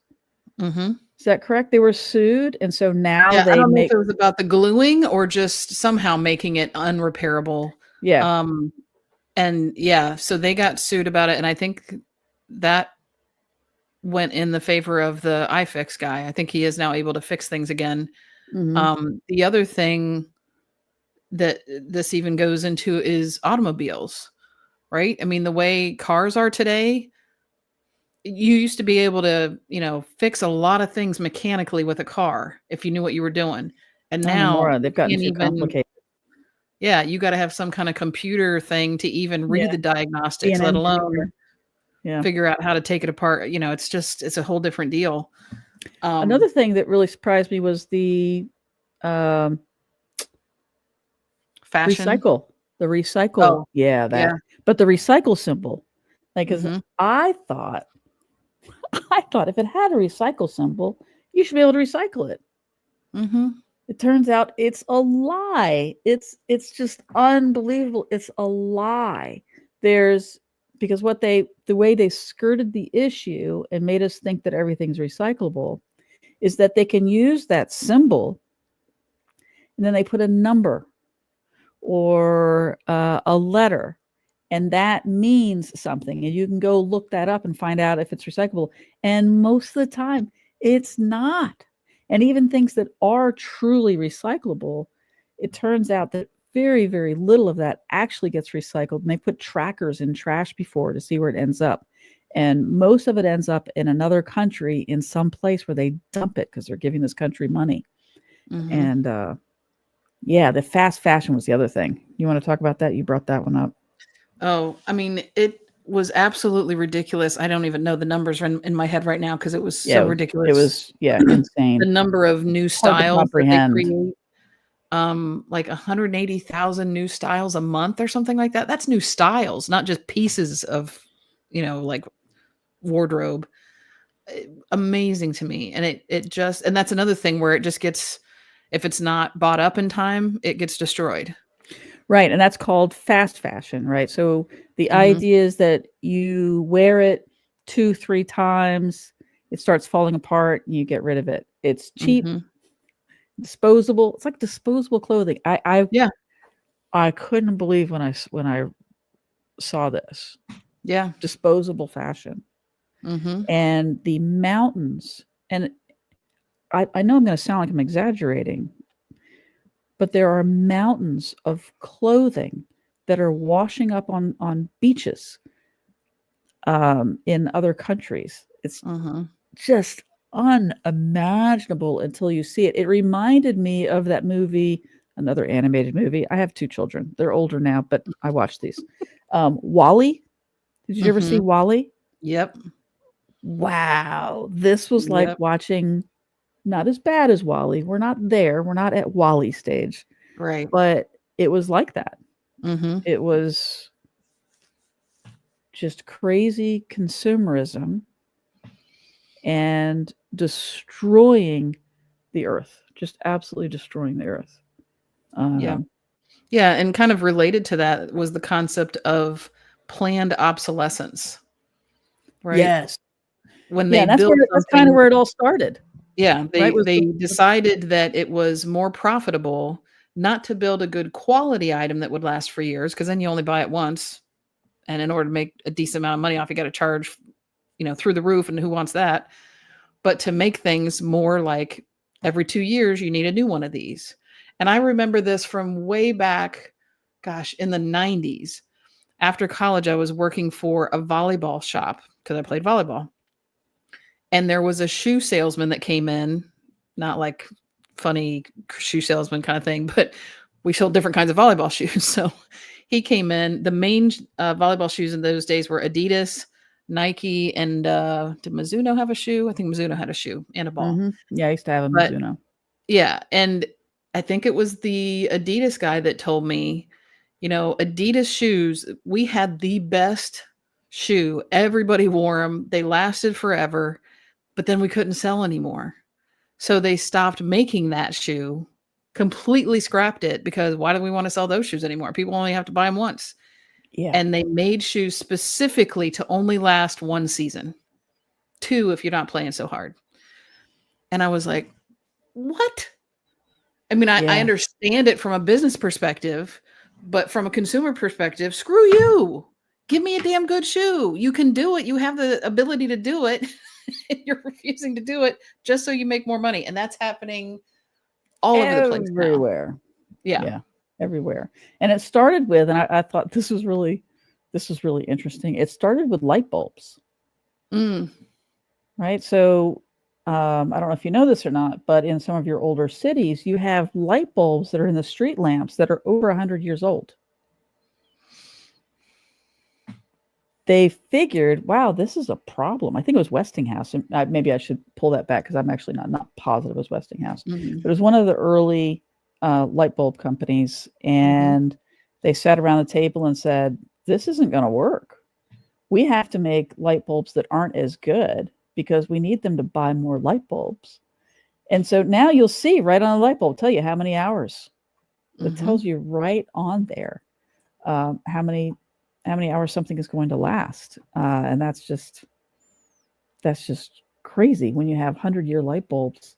B: Is that correct? They were sued, and so now
C: I don't know if it was about the gluing or just somehow making it unrepairable.
B: Yeah.
C: And yeah, so they got sued about it. And I think that went in the favor of the iFix guy. I think he is now able to fix things again. The other thing that this even goes into is automobiles, right? I mean, the way cars are today, you used to be able to, fix a lot of things mechanically with a car if you knew what you were doing. And
B: Not
C: now
B: anymore.
C: you
B: They've gotten
C: can't
B: too
C: even,
B: complicated.
C: yeah, you got to have some kind of computer thing to even read the
B: Be
C: diagnostics,
B: an
C: let
B: engineer.
C: alone
B: Yeah.
C: figure out how to take it apart. It's a whole different deal.
B: Another thing that really surprised me was the um,
C: Fashion.
B: recycle. The recycle.
C: Oh,
B: Yeah, that.
C: yeah.
B: But the recycle symbol. Like, because
C: Mhm.
B: I thought if it had a recycle symbol, you should be able to recycle it.
C: Mhm.
B: It turns out it's a lie. It's just unbelievable. It's a lie. There's because the way they skirted the issue and made us think that everything's recyclable is that they can use that symbol and then they put a number or a letter, and that means something. And you can go look that up and find out if it's recyclable. And most of the time, it's not. And even things that are truly recyclable, it turns out that very, very little of that actually gets recycled. And they put trackers in trash before to see where it ends up. And most of it ends up in another country in some place where they dump it because they're giving this country money.
C: Mhm.
B: And yeah, the fast fashion was the other thing. You want to talk about that? You brought that one up.
C: Oh, I mean, it was absolutely ridiculous. I don't even know the numbers in my head right now because it was so ridiculous.
B: It was insane.
C: The number of new
B: Hard to
C: styles that they
B: comprehend.
C: create. Like 180,000 new styles a month or something like that. That's new styles, not just pieces of, like wardrobe. Amazing to me. And and that's another thing where it just gets, if it's not bought up in time, it gets destroyed.
B: Right. And that's called fast fashion, right? So the
C: Mhm.
B: idea is that you wear it 2-3 times, it starts falling apart, and you get rid of it. It's cheap,
C: Mhm.
B: disposable. It's like disposable clothing.
C: Yeah.
B: I couldn't believe when I saw this.
C: Yeah.
B: Disposable fashion.
C: Mhm.
B: And the mountains, and I know I'm going to sound like I'm exaggerating, but there are mountains of clothing that are washing up on beaches in other countries. It's
C: Mhm.
B: just unimaginable until you see it. It reminded me of that movie, another animated movie. I have 2 children. They're older now, but I watched these. WALL-E. Did you ever see
C: Mhm.
B: WALL-E?
C: Yep.
B: Wow. This was like
C: Yep.
B: watching, not as bad as WALL-E. We're not there. We're not at WALL-E stage,
C: Right.
B: but it was like that.
C: Mhm.
B: It was just crazy consumerism and destroying the earth, just absolutely destroying the earth.
C: Yeah. Yeah, and kind of related to that was the concept of planned obsolescence, right?
B: Yes.
C: When
B: Yeah,
C: they
B: and that's
C: built
B: kind of
C: something,
B: where it all started,
C: yeah,
B: right?
C: they decided that it was more profitable not to build a good quality item that would last for years, because then you only buy it once, and in order to make a decent amount of money off, you got to charge, through the roof, and who wants that? But to make things more like every 2 years, you need a new one of these. And I remember this from way back, gosh, in the 90s. After college, I was working for a volleyball shop because I played volleyball. And there was a shoe salesman that came in, not like funny shoe salesman kind of thing, but we sold different kinds of volleyball shoes. So he came in. The main volleyball shoes in those days were Adidas, Nike, and did Mizuno have a shoe? I think Mizuno had a shoe and a ball.
B: Yeah, I used to have a
C: But
B: Mizuno.
C: yeah, and I think it was the Adidas guy that told me, Adidas shoes, we had the best shoe. Everybody wore them. They lasted forever, but then we couldn't sell anymore. So they stopped making that shoe, completely scrapped it because why do we want to sell those shoes anymore? People only have to buy them once.
B: Yeah.
C: And they made shoes specifically to only last 1 season, 2 if you're not playing so hard. And I was like, what? I mean, I
B: Yeah.
C: understand it from a business perspective, But from a consumer perspective, screw you. Give me a damn good shoe. You can do it. You have the ability to do it. And you're refusing to do it just so you make more money. And that's happening all over the place now.
B: Everywhere.
C: Yeah.
B: Yeah, everywhere. And it started with, and I thought this was really interesting. It started with light bulbs, right? So I don't know if you know this or not, but in some of your older cities, you have light bulbs that are in the street lamps that are over 100 years old. They figured, wow, this is a problem. I think it was Westinghouse. And maybe I should pull that back because I'm actually not positive it was Westinghouse. But it was one of the early light bulb companies. And they sat around the table and said, this isn't going to work. We have to make light bulbs that aren't as good because we need them to buy more light bulbs. And so now you'll see right on the light bulb, tell you how many hours. It tells you right on there how many hours something is going to last. And that's just crazy when you have 100-year light bulbs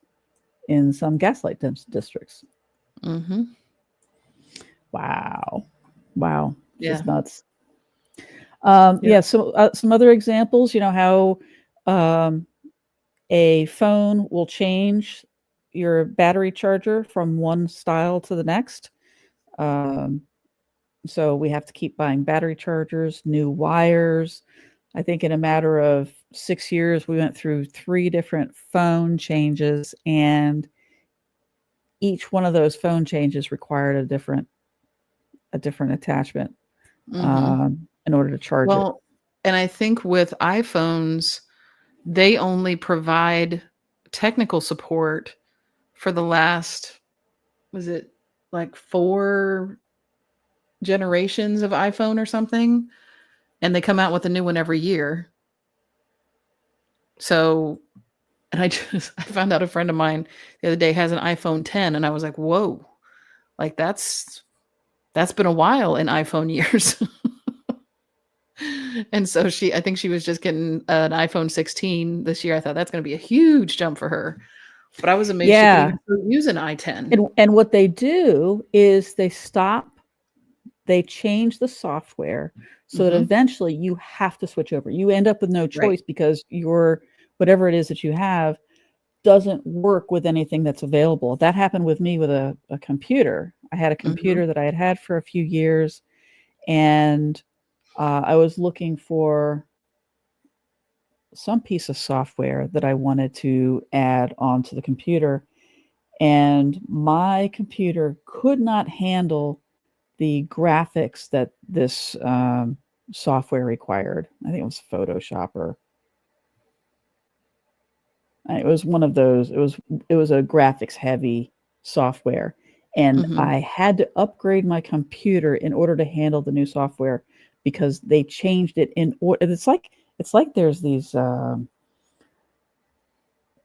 B: in some gaslight districts. Wow.
C: Yeah.
B: Just nuts. So some other examples, how a phone will change your battery charger from one style to the next. So we have to keep buying battery chargers, new wires. I think in a matter of 6 years, we went through 3 different phone changes, and each one of those phone changes required a different attachment in order to charge it.
C: And I think with iPhones, they only provide technical support for the last, was it like 4 generations of iPhone or something? And they come out with a new one every year. So, and I found out a friend of mine the other day has an iPhone 10, and I was like, whoa, like that's been a while in iPhone years. And so I think she was just getting an iPhone 16 this year. I thought that's going to be a huge jump for her. But I was amazed she could even use an i10.
B: And what they do is they change the software so that eventually you have to switch over. You end up with no choice because your whatever it is that you have doesn't work with anything that's available. That happened with me with a computer. I had a computer that I had for a few years, and I was looking for some piece of software that I wanted to add onto the computer, and my computer could not handle the graphics that this software required. I think it was Photoshop, or it was one of those. It was a graphics heavy software, and I had to upgrade my computer in order to handle the new software because they changed it in order. It's like there's these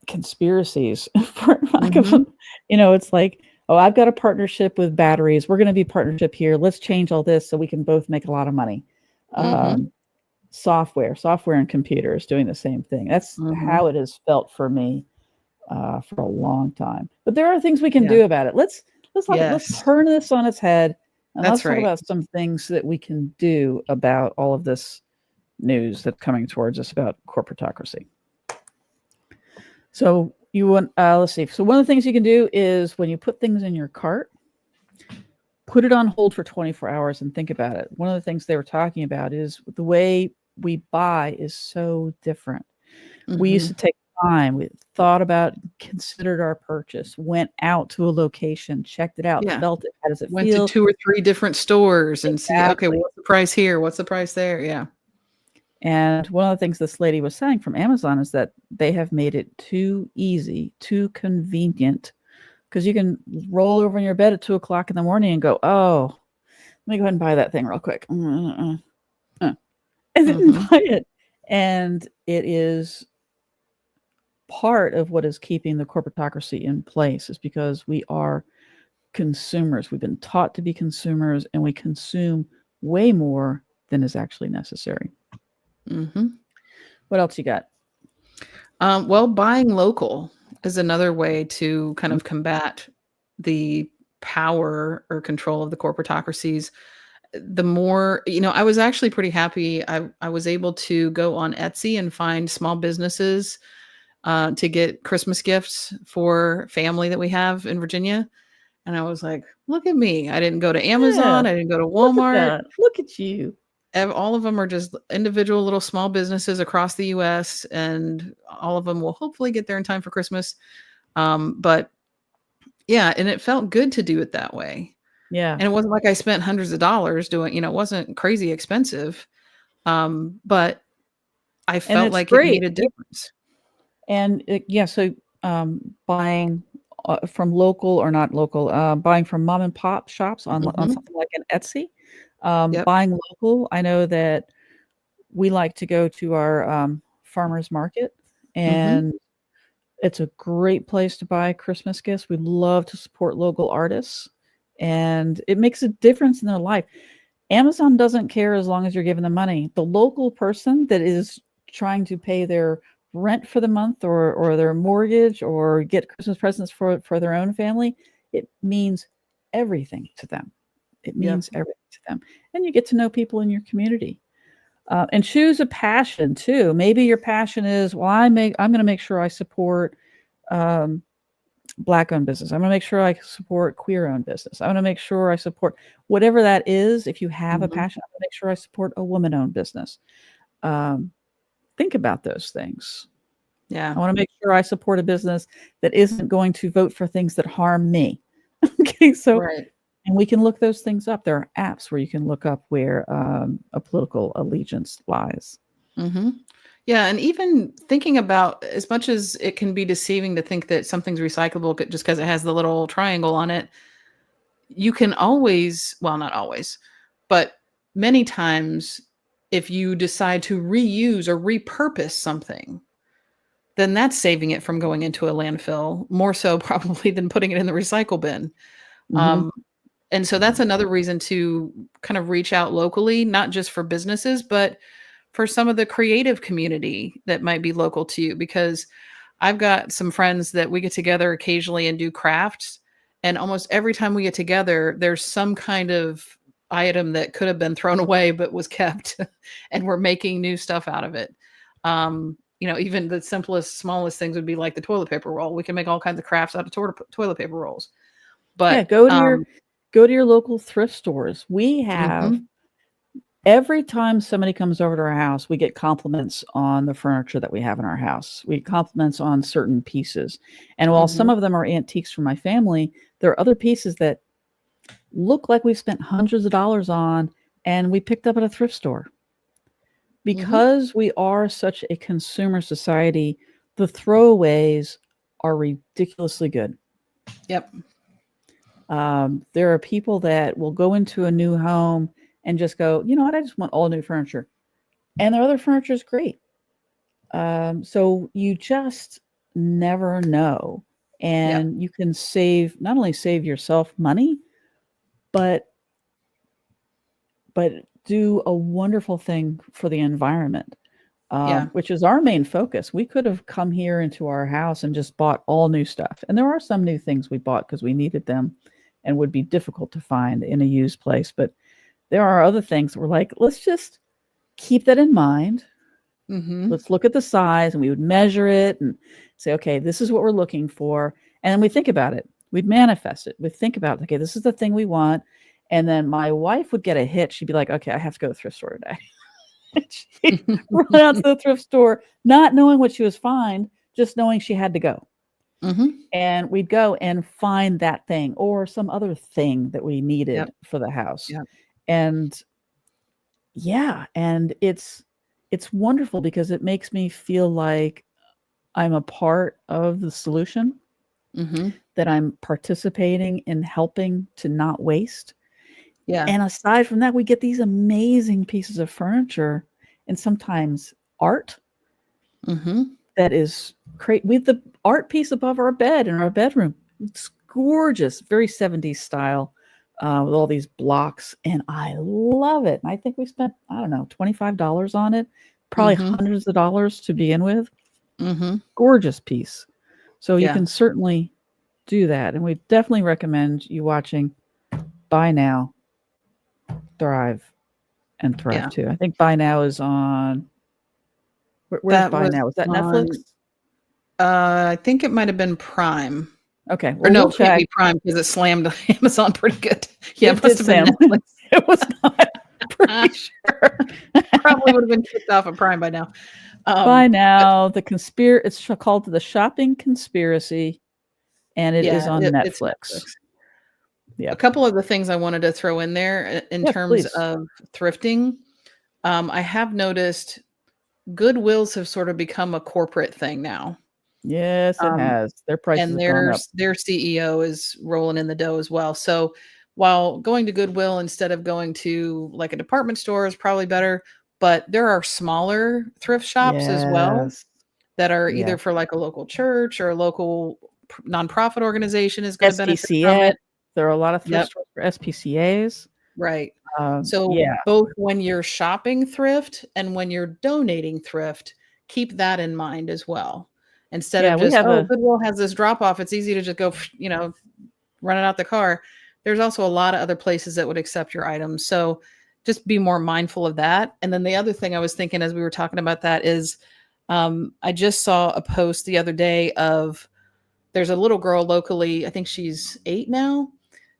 B: conspiracies for lack of it's like, oh, I've got a partnership with batteries. We're going to be partnership here. Let's change all this so we can both make a lot of money. Software and computers doing the same thing. That's how it has felt for me for a long time. But there are things we can do about it. Let's turn this on its head, and let's talk about some things that we can do about all of this news that's coming towards us about corporatocracy. So you want let's see. So one of the things you can do is when you put things in your cart, put it on hold for 24 hours and think about it. One of the things they were talking about is the way we buy is so different. We used to take time. We thought about, considered our purchase, went out to a location, checked it out, felt it. How does it feel?
C: Went to 2 or 3 different stores and see, okay, what's the price here? What's the price there? Yeah.
B: And one of the things this lady was saying from Amazon is that they have made it too easy, too convenient, because you can roll over in your bed at 2:00 in the morning and go, oh, let me go ahead and buy that thing real quick. And then buy it. And it is part of what is keeping the corporatocracy in place, is because we are consumers. We've been taught to be consumers, and we consume way more than is actually necessary. What else you got?
C: Well, buying local is another way to kind of combat the power or control of the corporatocracies, the more, I was actually pretty happy. I was able to go on Etsy and find small businesses to get Christmas gifts for family that we have in Virginia. And I was like, look at me. I didn't go to
B: Yeah.
C: Amazon. I didn't go to
B: Look at
C: Walmart.
B: that. Look at you.
C: All of them are just individual little small businesses across the US, and all of them will hopefully get there in time for Christmas. But yeah, and it felt good to do it that way.
B: Yeah.
C: And it wasn't like I spent hundreds of dollars doing, it wasn't crazy expensive. But I
B: And
C: felt
B: it's
C: like it
B: great.
C: made a difference.
B: And so buying from local or not local, buying from mom and pop shops on
C: Mhm.
B: something like an Etsy,
C: Yep.
B: buying local. I know that we like to go to our farmers market,
C: Mhm.
B: and it's a great place to buy Christmas gifts. We love to support local artists, and it makes a difference in their life. Amazon doesn't care as long as you're giving them money. The local person that is trying to pay their rent for the month, or their mortgage, or get Christmas presents for their own family, it means everything to them. It
C: Yep.
B: means everything to them. And you get to know people in your community. And choose a passion too. Maybe your passion is, well, I'm going to make sure I support um, Black-owned business. I'm going to make sure I support queer-owned business. I'm going to make sure I support whatever that is. If you have a
C: Mhm.
B: passion, I'm going to make sure I support a woman-owned business. Think about those things.
C: Yeah.
B: I want to make sure I support a business that isn't going to vote for things that harm me. Okay, so
C: Right.
B: and we can look those things up. There are apps where you can look up where a political allegiance lies.
C: Mhm. Yeah, and even thinking about, as much as it can be deceiving to think that something's recyclable just because it has the little triangle on it, you can always, well, not always, but many times, if you decide to reuse or repurpose something, then that's saving it from going into a landfill, more so probably than putting it in the recycle bin.
B: Mhm.
C: Um, and so that's another reason to kind of reach out locally, not just for businesses, but for some of the creative community that might be local to you, because I've got some friends that we get together occasionally and do crafts, and almost every time we get together there's some kind of item that could have been thrown away but was kept and we're making new stuff out of it. Even the simplest, smallest things would be like the toilet paper roll. We can make all kinds of crafts out of toilet paper rolls.
B: Yeah,
C: But
B: go to your local thrift stores. We have
C: mhm,
B: every time somebody comes over to our house, we get compliments on the furniture that we have in our house. We get compliments on certain pieces. And while some
C: mhm,
B: of them are antiques from my family, there are other pieces that look like we've spent hundreds of dollars on and we picked up at a thrift store.
C: mhm,
B: Because we are such a consumer society, the throwaways are ridiculously good.
C: yep,
B: There are people that will go into a new home and just go, you know what, I just want all new furniture. And their other furniture is great. So you just never know.
C: yep,
B: And you can not only save yourself money, but do a wonderful thing for the environment,
C: yeah,
B: which is our main focus. We could have come here into our house and just bought all new stuff. And there are some new things we bought because we needed them and would be difficult to find in a used place. But there are other things that we're like, let's just keep that in mind.
C: mhm,
B: Let's look at the size, and we would measure it and say, okay, this is what we're looking for. And then we think about it. We'd manifest it. We'd think about, okay, this is the thing we want. And then my wife would get a hit. She'd be like, okay, I have to go to the thrift store today. She'd run out to the thrift store, not knowing what she was finding, just knowing she had to go.
C: mhm,
B: And we'd go and find that thing or some other thing that we
C: yep,
B: needed for the house.
C: yep,
B: And yeah, and it's wonderful because it makes me feel like I'm a part of the solution,
C: mhm,
B: that I'm participating in helping to not waste.
C: yeah,
B: And aside from that, we get these amazing pieces of furniture and sometimes art
C: mhm,
B: that is great. We have the art piece above our bed in our bedroom. It's gorgeous, very 70s style, with all these blocks, and I love it. And I think we spent, I don't know, $25 on it, probably
C: mhm,
B: hundreds of dollars to begin with.
C: mhm,
B: Gorgeous piece. So you
C: yeah,
B: can certainly do that. And we definitely recommend you watching Buy Now, Thrive, and Thrive too. I think Buy Now is on. Where's Buy Now? Is that Netflix?
C: I think it might have been Prime.
B: Okay.
C: Well, or no, it can't be Prime because it slammed Amazon pretty good. Yeah, it must have been Netflix.
B: It was not. Pretty
C: sure. Probably would have been kicked off of Prime by now.
B: By now, it's called The Shopping Conspiracy, and it is on Netflix.
C: Yeah. A couple of the things I wanted to throw in there in terms of thrifting. I have noticed Goodwills have sort of become a corporate thing now.
B: Yes, it has. Their prices
C: and
B: have gone up.
C: Their CEO is rolling in the dough as well. So while going to Goodwill instead of going to like a department store is probably better, but there are smaller thrift shops as well that are either for like a local church or a local nonprofit organization is going to benefit from it.
B: There are a lot of thrift stores for SPCAs.
C: Right. Both when you're shopping thrift and when you're donating thrift, keep that in mind as well. Instead of just, Goodwill has this drop off, it's easy to just go, run it out the car. There's also a lot of other places that would accept your items. So just be more mindful of that. And then the other thing I was thinking as we were talking about that is I just saw a post the other day of there's a little girl locally, I think she's 8 now,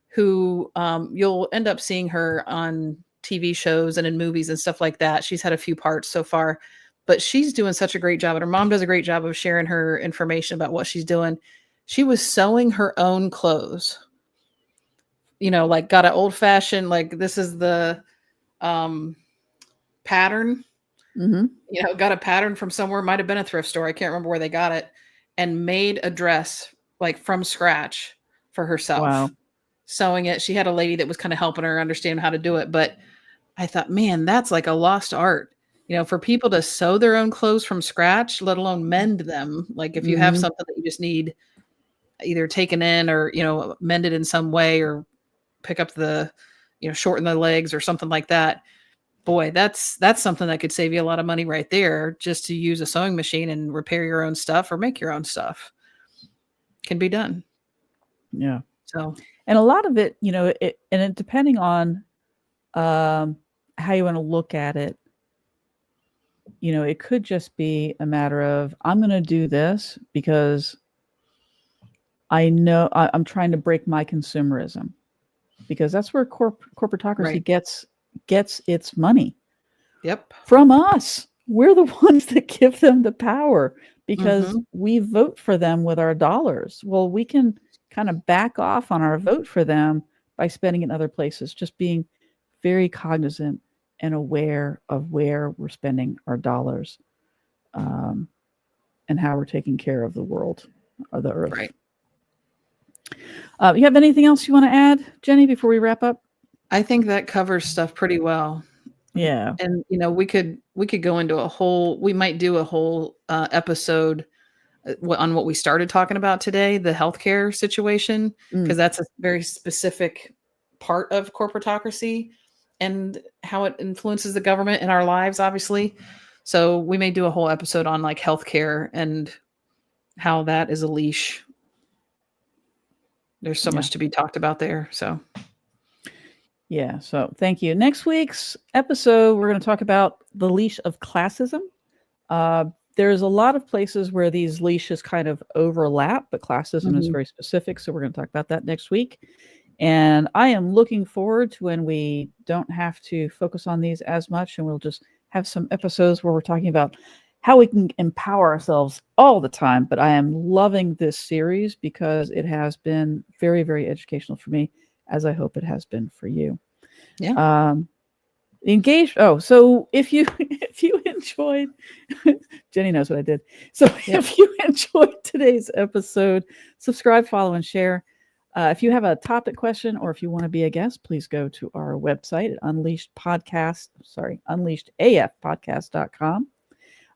C: who you'll end up seeing her on TV shows and in movies and stuff like that. She's had a few parts so far, but she's doing such a great job. And her mom does a great job of sharing her information about what she's doing. She was sewing her own clothes, like got an old fashioned, like this is the pattern, got a pattern from somewhere, might've been a thrift store. I can't remember where they got it, and made a dress like from scratch for herself.
B: Wow.
C: Sewing it. She had a lady that was kind of helping her understand how to do it. But I thought, man, that's like a lost art, for people to sew their own clothes from scratch, let alone mend them. Like if you have something that you just need either taken in or, mended in some way or pick up the, shorten the legs or something like that. Boy, that's something that could save you a lot of money right there, just to use a sewing machine and repair your own stuff or make your own stuff. Can be done.
B: Yeah.
C: So,
B: and a lot of it, depending on how you want to look at it, it could just be a matter of, I'm going to do this because I know I'm trying to break my consumerism, because that's where corporatocracy gets its money.
C: Yep.
B: From us. We're the ones that give them the power because we vote for them with our dollars. Well, we can kind of back off on our vote for them by spending in other places, just being very cognizant and aware of where we're spending our dollars, and how we're taking care of the world or the earth.
C: Right.
B: You have anything else you want to add, Jenny, before we wrap up?
C: I think that covers stuff pretty well.
B: Yeah.
C: And, we could go into we might do a whole episode on what we started talking about today, the healthcare situation, because that's a very specific part of corporatocracy and how it influences the government in our lives, obviously. So we may do a whole episode on like healthcare and how that is a leash. There's so much to be talked about there. So.
B: Yeah. So thank you. Next week's episode, we're going to talk about the leash of classism. There's a lot of places where these leashes kind of overlap, but classism is very specific. So we're going to talk about that next week. And I am looking forward to when we don't have to focus on these as much, and we'll just have some episodes where we're talking about how we can empower ourselves all the time. But I am loving this series because it has been very, very educational for me, as I hope it has been for you.
C: Yeah.
B: Engage. Oh, so if you enjoyed, Jenny knows what I did. So if you enjoyed today's episode, subscribe, follow, and share. If you have a topic question or if you want to be a guest, please go to our website at unleashedafpodcast.com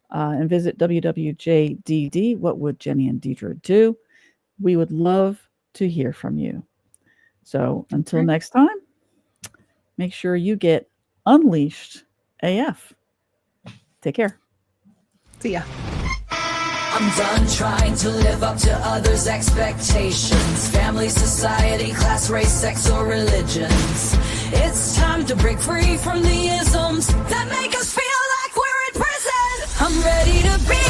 B: and visit WWJDD. What would Jenny and Deidre do? We would love to hear from you. So until next time, make sure you get Unleashed AF. Take care.
C: See ya.
A: I'm done trying to live up to others' expectations. Family, society, class, race, sex, or religions. It's time to break free from the isms that make us feel like we're in prison. I'm ready to be